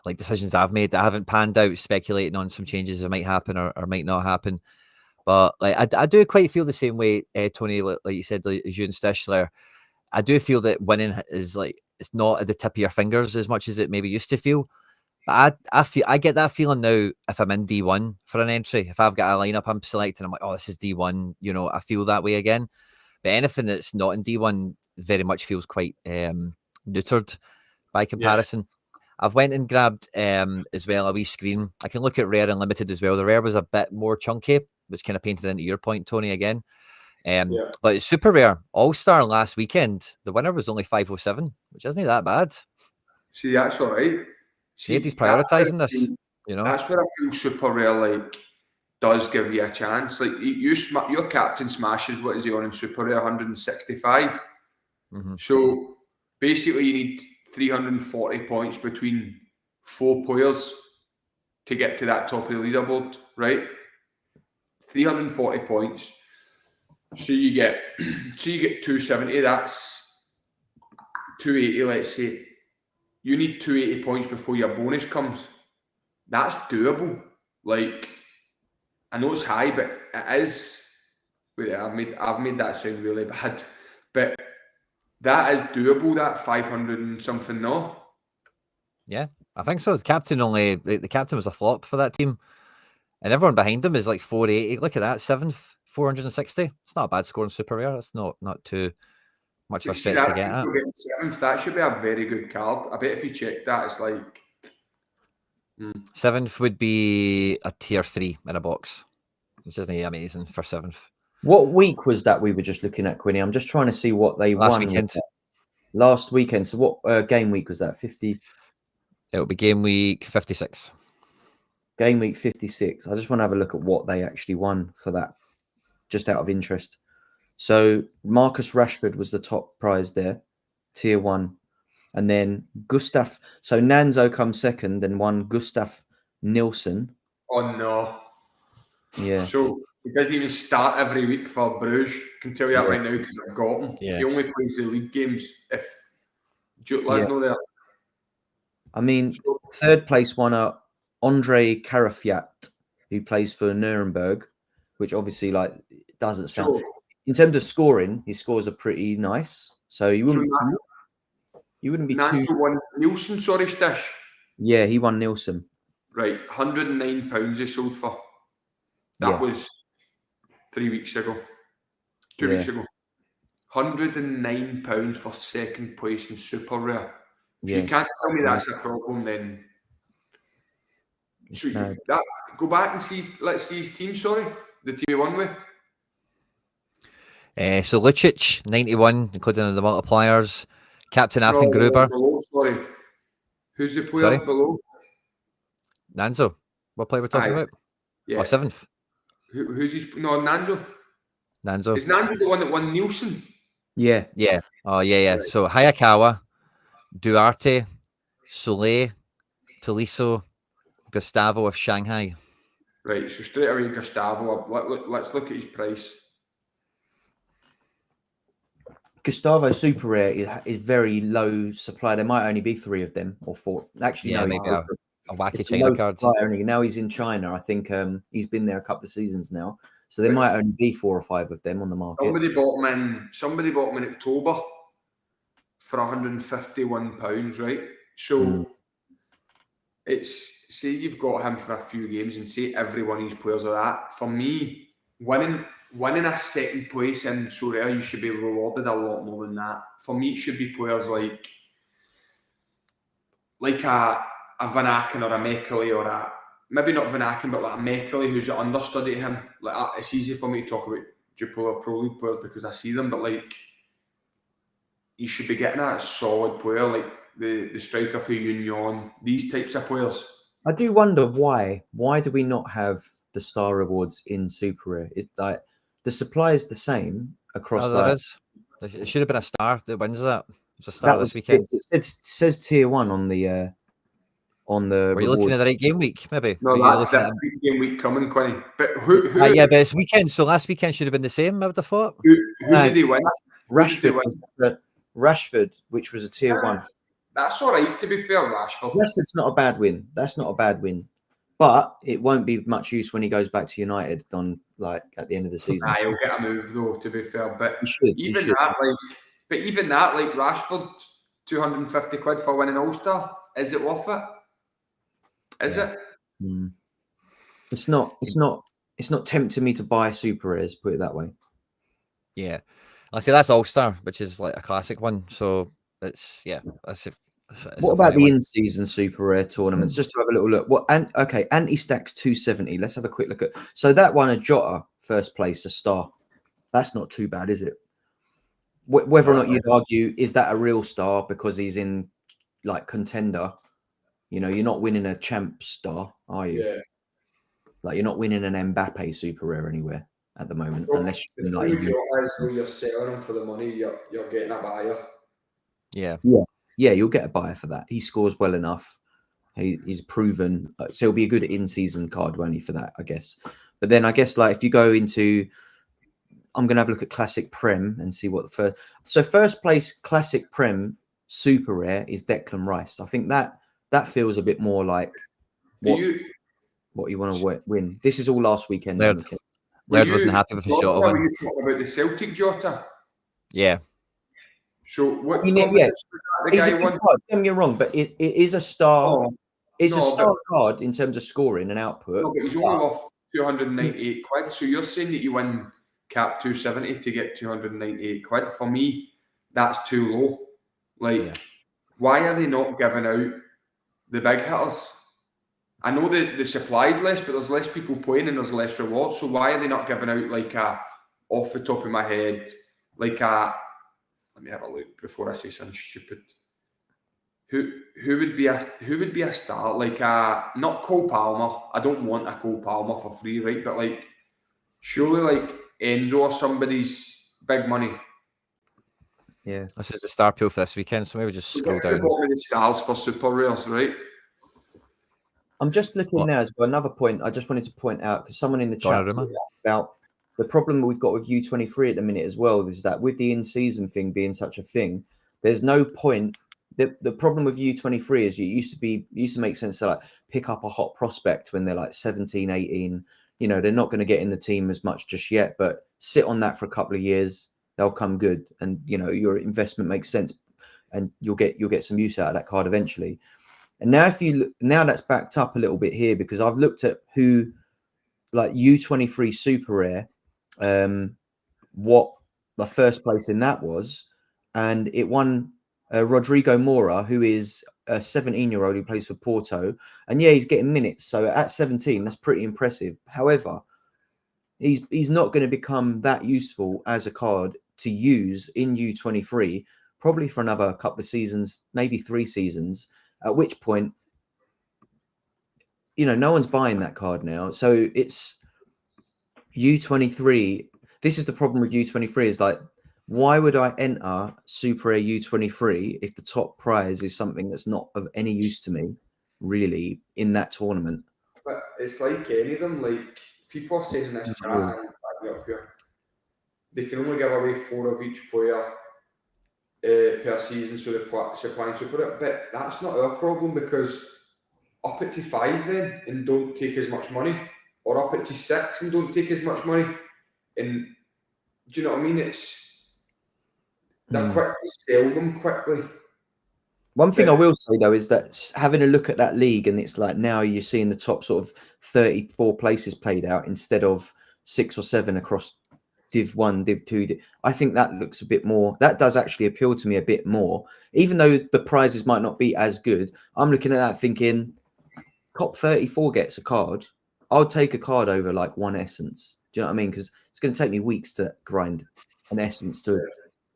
like decisions I've made that haven't panned out, speculating on some changes that might happen or might not happen. But like I do quite feel the same way, Tony, like you said, like, as you and Stischler. I do feel that winning is like, it's not at the tip of your fingers as much as it maybe used to feel. But I get that feeling now if I'm in D1 for an entry. If I've got a lineup I'm selecting, I'm like, oh, this is D1. You know, I feel that way again. But anything that's not in D1 very much feels quite neutered by comparison. Yeah. I've went and grabbed as well a wee screen. I can look at Rare and Limited as well. The Rare was a bit more chunky, which kind of painted into your point, Tony, again. But it's super rare. All-Star last weekend, the winner was only 507, which isn't that bad. See, that's all right. See, he's prioritising this, you know. That's where I feel super rare, like, does give you a chance. Like, your captain smashes, what is he on in super rare? 165. Mm-hmm. So basically you need 340 points between 4 players to get to that top of the leaderboard, right? 340 points. So you get 270, that's 280, let's say. you need 280 points before your bonus comes. That's doable. Like, I know it's high, but it is. Wait, I've made that sound really bad, but that is doable. That 500 and something, no? Yeah, I think so. The captain the captain was a flop for that team, and everyone behind him is like 480. Look at that, 7th, 460. It's not a bad score in Super Rare. That's not too much of a stretch to get at. Seventh, that should be a very good card. I bet if you check that, it's like 7th would be a tier 3 in a box, which isn't amazing for 7th. What week was that we were just looking at, Quinny? I'm just trying to see what they Last won weekend. Last weekend. So what game week was that? 50. It'll be game week 56. Game week 56. I just want to have a look at what they actually won for that, just out of interest. So Marcus Rashford was the top prize there, tier 1. And then Gustav. So Nanzo comes second, then won Gustav Nilsson. Oh no. Yeah. So he doesn't even start every week for Bruges. I can tell you that right now because I've got him. Yeah. He only plays the league games if Jutla's not there. I mean, third place winner, Andre Karafiat, who plays for Nuremberg, which obviously like doesn't sound. Sure. In terms of scoring, his scores are pretty nice. So you wouldn't be Nancy too. Won Nielsen, sorry, Stish. Yeah, he won Nielsen. Right, £109 he sold for. That was 3 weeks ago. 2 weeks ago. £109 for second place in Super Rare. If you can't tell me that's a problem, then go back and see. Let's see his team. Sorry, the team he won with. So Lucic 91, including the multipliers. Captain Athen Gruber. Below, sorry, who's the player below? Nanzo. What player we're talking about? Yeah, 7th. Who's his? No, Nanzo. Nanzo. Is Nanzo the one that won Nielsen? Yeah. Yeah. Oh, yeah. Right. So Hayakawa, Duarte, Soleil, Tolisso, Gustavo of Shanghai. Right. So straight away, Gustavo. Let's look at his price. Gustavo Super Rare is very low supply. There might only be 3 of them or 4. Actually, no, maybe a wacky China card. Now he's in China. I think he's been there a couple of seasons now. So there might only be 4 or 5 of them on the market. Somebody bought him in October for £151, right? So it's, say you've got him for a few games and say every one of these players are that. For me, winning a second place in Sorare, you should be rewarded a lot more than that. For me, it should be players like a Van Aken or a Mekele or a, maybe not Van Aken, but like a Mekele who's an understudy to him. Like, it's easy for me to talk about Jupiler Pro League players because I see them, but like, you should be getting a solid player like the striker for Union, these types of players. I do wonder why. Why do we not have the star rewards in Super Rare? It's like the supply is the same across. There is. It should have been a star that wins that. It's a star this weekend. It says tier 1 on the. Were you looking at the right game week? Maybe. No, that's this game week coming, Quinny. But who but it's weekend. So last weekend should have been the same. I would have thought. Who did he win? Rashford, which was a tier 1. That's all right, to be fair, Rashford. Rashford's not a bad win. That's not a bad win. But it won't be much use when he goes back to United at the end of the season. He'll get a move though, to be fair. But even that, like Rashford, £250 for winning All-Star, is it worth it? Is it? It's not tempting me to buy Super Rares, put it that way. Yeah. I'll say that's All-Star, which is like a classic one. So it's what about the in-season Super Rare tournaments? Just to have a little look. Anti-Stacks 270. Let's have a quick look at. So that one, a Jota, first place, a star. That's not too bad, is it? Whether or not you'd argue, is that a real star because he's in like contender? You know, you're not winning a champ star, are you? Yeah. Like you're not winning an Mbappe Super Rare anywhere at the moment, unless you can, you're selling them for the money. You're getting a buyer. Yeah. You'll get a buyer for that. He scores well enough. He's proven, so it'll be a good in-season card only for that, I guess. But then I guess like if you go into, I'm gonna have a look at Classic Prem and see what the first place Classic Prem super rare is Declan Rice. I think that feels a bit more like what you want to win. This is all last weekend. Laird wasn't happy with his Jota win. Were you talking about the Celtic Jota? Yeah. So what? I mean, yeah, he's a good card. Don't get me wrong, but it is a star. It's a star card in terms of scoring and output. No, but he's only worth 298 quid. So you're saying that you win cap 270 to get 298 quid? For me, that's too low. Like, why are they not giving out the big hitters? I know the supply's less, but there's less people playing and there's less rewards. So why are they not giving out like a, off the top of my head, like a, let me have a look before I say something stupid. Who would be a star? Like a, not Cole Palmer. I don't want a Cole Palmer for free, right? But like, surely like Enzo or somebody's big money. Yeah, this is the star pool for this weekend, so maybe just scroll down. The stars for super rares, right? I'm just looking now as well. Another point I just wanted to point out, because someone in the chat about the problem we've got with U23 at the minute as well is that with the in-season thing being such a thing, there's no point. The problem with U23 is it used to make sense to like pick up a hot prospect when they're like 17, 18. You know, they're not going to get in the team as much just yet, but sit on that for a couple of years, they'll come good, and you know your investment makes sense, and you'll get some use out of that card eventually. And now that's backed up a little bit here, because I've looked at who, like U23 super rare, what the first place in that was, and it won Rodrigo Mora, who is a 17-year-old who plays for Porto, and yeah, he's getting minutes. So at 17, that's pretty impressive. However, he's not going to become that useful as a card to use in U23 probably for another couple of seasons, maybe 3 seasons. At which point, you know, no one's buying that card now. So it's U23. This is the problem with U23 is like, why would I enter Super Rare U23 if the top prize is something that's not of any use to me, really, in that tournament? But it's like any of them. Like, people are saying in this chat, and back me up here, they can only give away 4 of each player per season, so they're supplying super, but that's not our problem, because up it to 5 then and don't take as much money, or up it to 6 and don't take as much money, and do you know what I mean? They're quick to sell them quickly. One thing I will say though is that having a look at that league, and it's like now you're seeing the top sort of 34 places played out instead of 6 or 7 across Div 1, Div 2. I think that looks a bit more, that does actually appeal to me a bit more, even though the prizes might not be as good. I'm looking at that thinking top 34 gets a card. I'll take a card over like 1 essence. Do you know what I mean? Because it's going to take me weeks to grind an essence to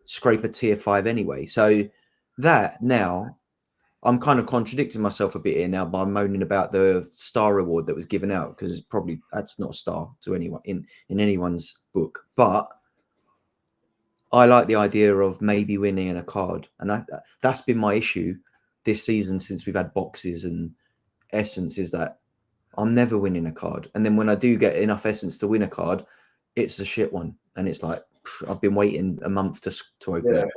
scrape a tier 5 anyway. So that now I'm kind of contradicting myself a bit here now by moaning about the star reward that was given out, because probably that's not a star to anyone in anyone's book. But I like the idea of maybe winning in a card, and that's been my issue this season since we've had boxes and essence, is that I'm never winning a card, and then when I do get enough essence to win a card, it's a shit one, and it's like I've been waiting a month to open it.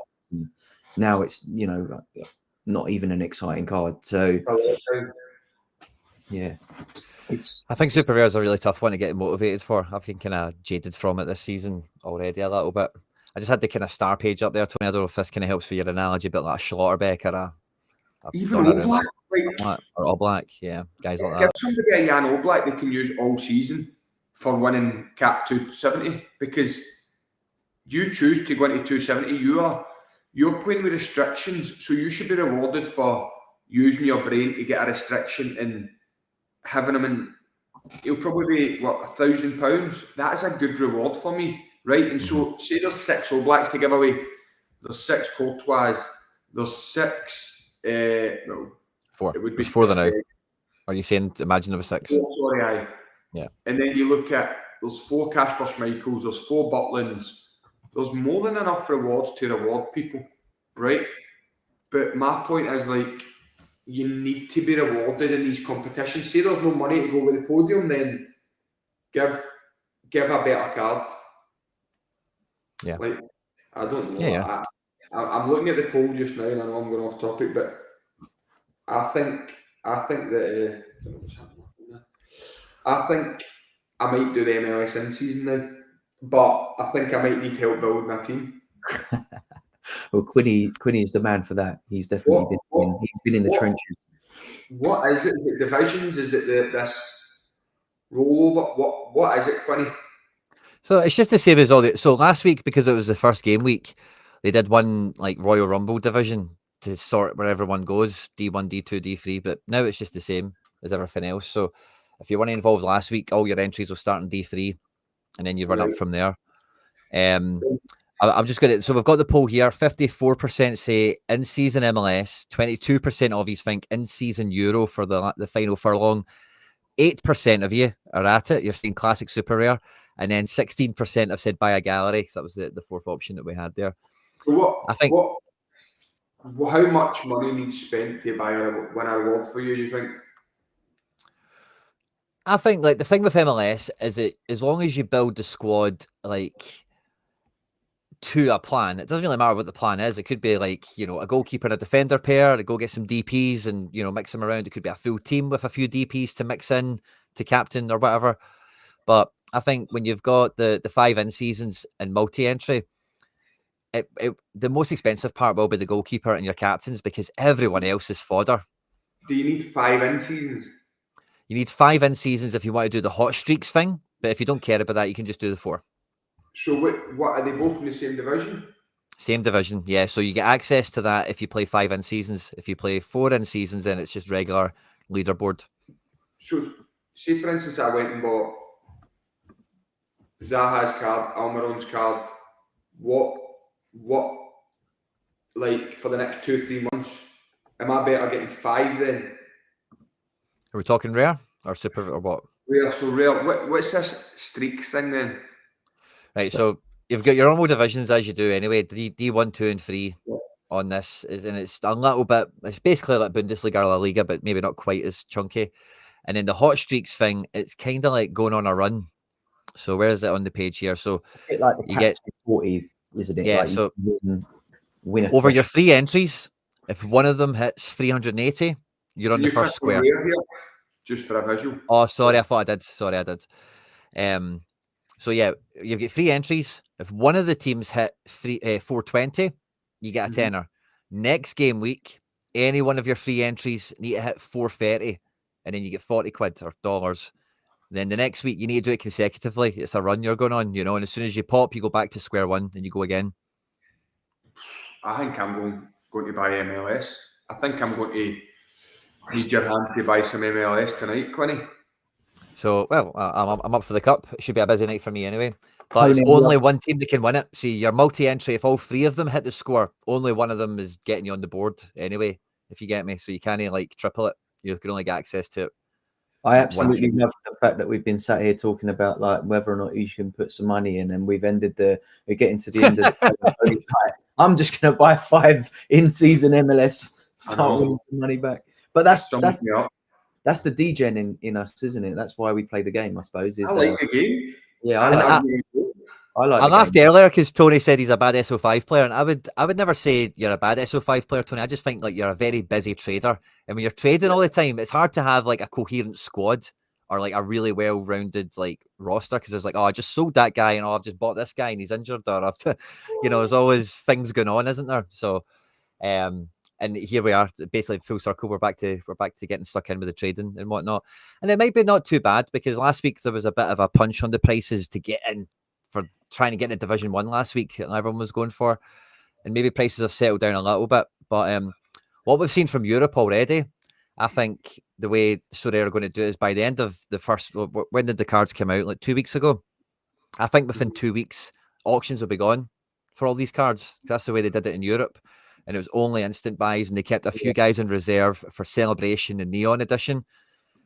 Now it's, you know, not even an exciting card. So yeah, I think super rare is a really tough one to get motivated for. I've been kind of jaded from it this season already a little bit. I just had the kind of star page up there, Tony. I don't know if this kind of helps with your analogy, but like a Schlotterbeck or a even Oblak, or Oblak, yeah, guys like that. Give somebody a Jan Oblak they can use all season for winning cap 270, because you choose to go into 270. You're playing with restrictions, so you should be rewarded for using your brain to get a restriction and having him in. He'll probably be what, £1,000. That is a good reward for me, right? And so, say there's 6 All Blacks to give away. There's 6 Courtois. There's 6. No, 4. It would be 4 now. Are you saying? Imagine there was 6. Oh, sorry, aye. Yeah. And then you look at, there's 4 Kasper Schmeichels. There's 4 Butlands. There's more than enough rewards to reward people, right? But my point is, like, you need to be rewarded in these competitions. Say there's no money to go with the podium, then give a better card. Yeah. Like, I don't know. Yeah. I'm looking at the poll just now, and I know I'm going off topic, but I think that I think I might do the MLS in season now, but I think I might need help building my team. Well, Quinny is the man for that. He's definitely been in the trenches. What is it? Is it divisions? Is it this rollover? What is it, Quinny? So it's just the same as all the. So last week, because it was the first game week, they did one like Royal Rumble division to sort where everyone goes, D1, D2, D3. But now it's just the same as everything else. So if you weren't involved last week, all your entries will start in D3, and then you run up from there. I'm just going to. So we've got the poll here. 54% say in season MLS. 22% of you think in season Euro for the final furlong. 8% of you are at it. You're seeing classic super rare. And then 16% have said buy a gallery, because that was the fourth option that we had there. So how much money needs spent to win a reward for you, you think? I think like the thing with MLS is that as long as you build the squad like to a plan, it doesn't really matter what the plan is. It could be like, you know, a goalkeeper and a defender pair to go get some DPs and, you know, mix them around. It could be a full team with a few DPs to mix in to captain or whatever. But I think when you've got the 5 in seasons and multi-entry, the most expensive part will be the goalkeeper and your captains, because everyone else is fodder. Do you need 5 in seasons? You need 5 in seasons if you want to do the hot streaks thing. But if you don't care about that, you can just do the 4. So what are they both in the same division? Same division, yeah. So you get access to that if you play 5 in seasons. If you play 4 in seasons, then it's just regular leaderboard. So, say for instance, I went and bought Zaha's card, Almiron's card. What, like for the next 2-3 months, am I better getting 5 then? Are we talking rare or super or what? Rare. So rare. What's this streaks thing then? Right. So you've got your normal divisions as you do anyway. D1, 2, and 3 on this, and it's a little bit. It's basically like Bundesliga or La Liga, but maybe not quite as chunky. And then the hot streaks thing, it's kind of like going on a run. So where is it on the page here? So like you get 40, isn't it? Yeah. Like so win over your 3 entries, if one of them hits 380, you're on the first square. Just for a visual. Oh, sorry, I thought I did. Sorry, I did. So yeah, you get 3 entries. If one of the teams hit 420, you get a tenner. Next game week, any one of your 3 entries need to hit 430, and then you get 40 quid or dollars. Then the next week, you need to do it consecutively. It's a run you're going on, you know, and as soon as you pop, you go back to square one and you go again. I think I'm going to buy MLS. I think I'm going to need your hand to buy some MLS tonight, Quinny. So, well, I'm up for the cup. It should be a busy night for me anyway. But it's only one team that can win it. See, your multi-entry, if all 3 of them hit the score, only one of them is getting you on the board anyway, if you get me. So you can't like triple it. You can only get access to it. I absolutely love the fact that we've been sat here talking about like whether or not you can put some money in, and we're getting to the end of the I'm just going to buy 5 in-season MLS, start winning some money back. But that's the degen in us, isn't it? That's why we play the game, I suppose. I like the game. Yeah, I like. I laughed earlier because Tony said he's a bad SO5 player, and I would never say you're a bad SO5 player, Tony. I just think like you're a very busy trader, and when you're trading all the time, it's hard to have like a coherent squad or like a really well-rounded like roster, because there's like, oh, I just sold that guy, and I've just bought this guy and he's injured, or I've there's always things going on, isn't there? So, and here we are, basically full circle. We're back to getting stuck in with the trading and whatnot, and it might be not too bad because last week there was a bit of a punch on the prices to get in for trying to get into Division 1 last week, and everyone was going for, and maybe prices have settled down a little bit. But what we've seen from Europe already, I think the way Sorare are going to do it is by the end of the first. When did the cards come out? Like 2 weeks ago. I think within 2 weeks, auctions will be gone for all these cards. That's the way they did it in Europe. And it was only instant buys, and they kept a few guys in reserve for Celebration and Neon Edition.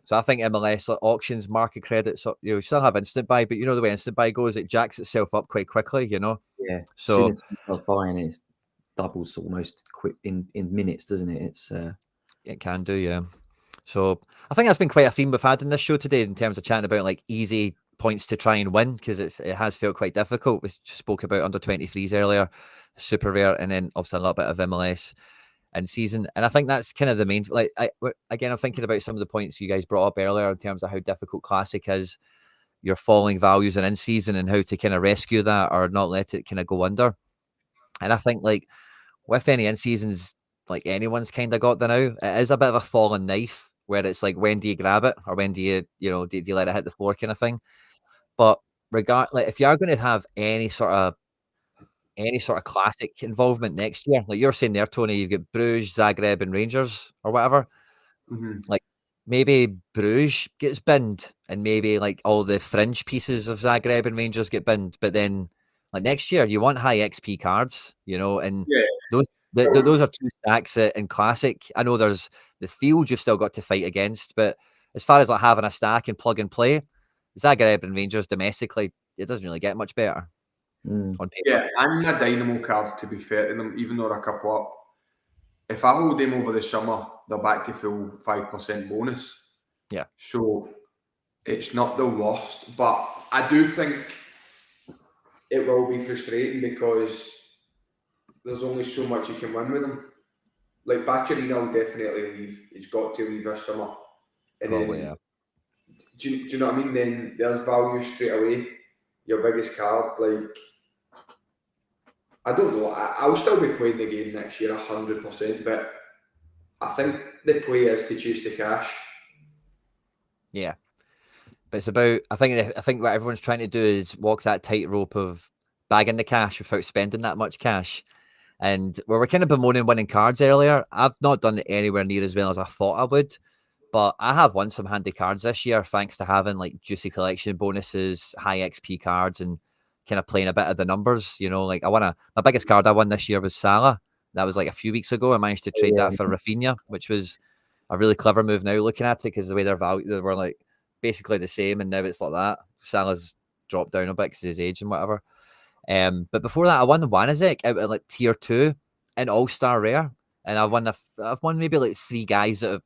So I think MLS like auctions, market credit, so you still have instant buy, but you know the way instant buy goes, it jacks itself up quite quickly, you know. Yeah. So as soon as buying it doubles almost quick in minutes, doesn't it? It can do, yeah. So I think that's been quite a theme we've had in this show today in terms of chatting about like easy points to try and win, because it has felt quite difficult. We spoke about under 23s earlier, super rare, and then obviously a little bit of MLS in season. And I think that's kind of the main, like, again, I'm thinking about some of the points you guys brought up earlier in terms of how difficult Classic is, your falling values and in season, and how to kind of rescue that or not let it kind of go under. And I think, like, with any in seasons, like anyone's kind of got the now, it is a bit of a falling knife where it's like, when do you grab it, or when do you do you let it hit the floor kind of thing. But like, if you are going to have any sort of Classic involvement next year, like you're saying there, Tony, you've got Bruges, Zagreb, and Rangers or whatever. Like, maybe Bruges gets binned, and maybe like all the fringe pieces of Zagreb and Rangers get binned. But then, like, next year, you want high XP cards, and those are two stacks in Classic. I know there's the field you've still got to fight against, but as far as like having a stack and plug and play, Zagreb and Rangers domestically, it doesn't really get much better on paper. Yeah, and my Dynamo cards, to be fair to them, even though they're a couple up, if I hold them over the summer, they're back to full 5% bonus. Yeah. So it's not the worst, but I do think it will be frustrating because there's only so much you can win with them. Like, Bacciarina will definitely leave. He's got to leave this summer. And Probably, then, yeah. Do you know what I mean? Then there's value straight away. Your biggest card, like, I don't know. I'll still be playing the game next year 100%, but I think the play is to chase the cash. Yeah, but it's about, I think what everyone's trying to do is walk that tightrope of bagging the cash without spending that much cash. And we were kind of bemoaning winning cards earlier. I've not done it anywhere near as well as I thought I would, but I have won some handy cards this year thanks to having like juicy collection bonuses, high XP cards, and kind of playing a bit of the numbers. Like, my biggest card I won this year was Salah. That was like a few weeks ago. I managed to trade that for Rafinha, which was a really clever move now looking at it, because the way they're valued, they were like basically the same, and now it's like that. Salah's dropped down a bit because of his age and whatever. But before that, I won the Wanizek out at like tier 2 in All-Star Rare, and I've won maybe like 4 guys that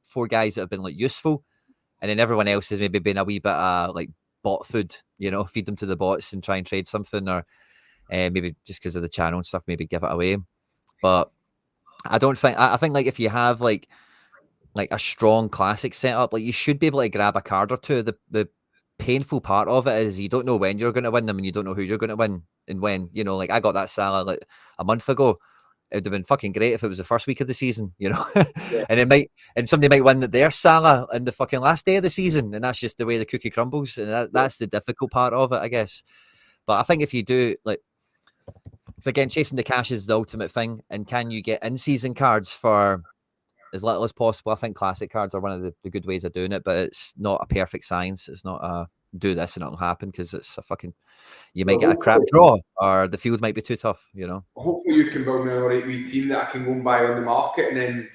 have been like useful, and then everyone else has maybe been a wee bit like bot food, feed them to the bots and try and trade something, or maybe just because of the channel and stuff, maybe give it away. But I think like if you have like a strong Classic setup, like, you should be able to grab a card or two. The painful part of it is you don't know when you're going to win them, and you don't know who you're going to win and when. Like, I got that Salah like a month ago. It would have been fucking great if it was the first week of the season, Yeah. and somebody might win their Salah in the fucking last day of the season, and that's just the way the cookie crumbles, and that's the difficult part of it, I guess. But I think if you do, like, so again, chasing the cash is the ultimate thing, and can you get in-season cards for as little as possible? I think Classic cards are one of the good ways of doing it, but it's not a perfect science. It's not a do this and it'll happen, because it's a fucking, you might get a crap draw, or the field might be too tough, Hopefully you can build me a right wee team that I can go and buy on the market, and then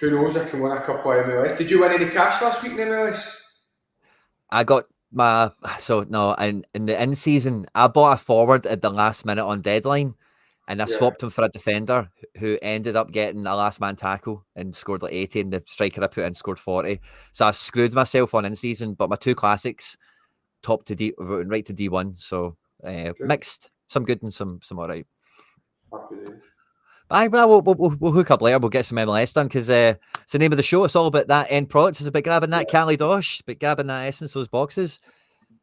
who knows, I can win a couple of MLS. Did you win any cash last week in MLS? I got in the in-season, I bought a forward at the last minute on deadline, and I swapped him for a defender who ended up getting a last man tackle and scored like 80, and the striker I put in scored 40. So I screwed myself on in season, but my 2 Classics right to D1. So mixed, some good and some all right. But we'll hook up later. We'll get some MLS done, because it's the name of the show. It's all about that end product. It's about grabbing that Cali Dosh, but grabbing that essence, those boxes.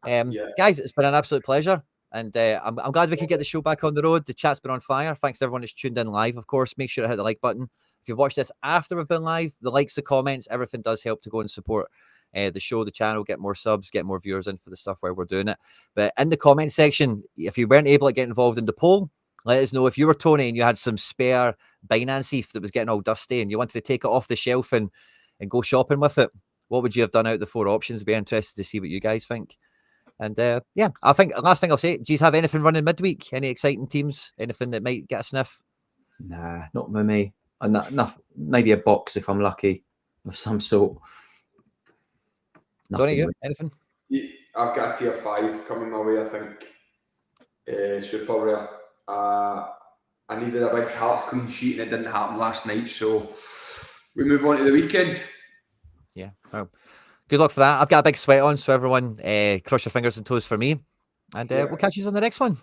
Guys, it's been an absolute pleasure. And I'm glad we could get the show back on the road. The chat's been on fire. Thanks to everyone that's tuned in live, of course. Make sure to hit the like button. If you've watched this after we've been live, the likes, the comments, everything does help to go and support the show, the channel, get more subs, get more viewers in for the stuff where we're doing it. But in the comment section, if you weren't able to get involved in the poll, let us know. If you were Tony and you had some spare Binance ETH that was getting all dusty and you wanted to take it off the shelf and go shopping with it, what would you have done out of the 4 options? Be interested to see what you guys think. And I think last thing I'll say, do you have anything running midweek? Any exciting teams? Anything that might get a sniff? Nah, not for me. Enough, maybe a box if I'm lucky of some sort. Don't you? Anything? I've got a tier 5 coming my way, I think. Super rare. I needed a big Hearts clean sheet, and it didn't happen last night, so we move on to the weekend. Yeah. Well, Good luck for that. I've got a big sweat on, so everyone cross your fingers and toes for me. And we'll catch you on the next one.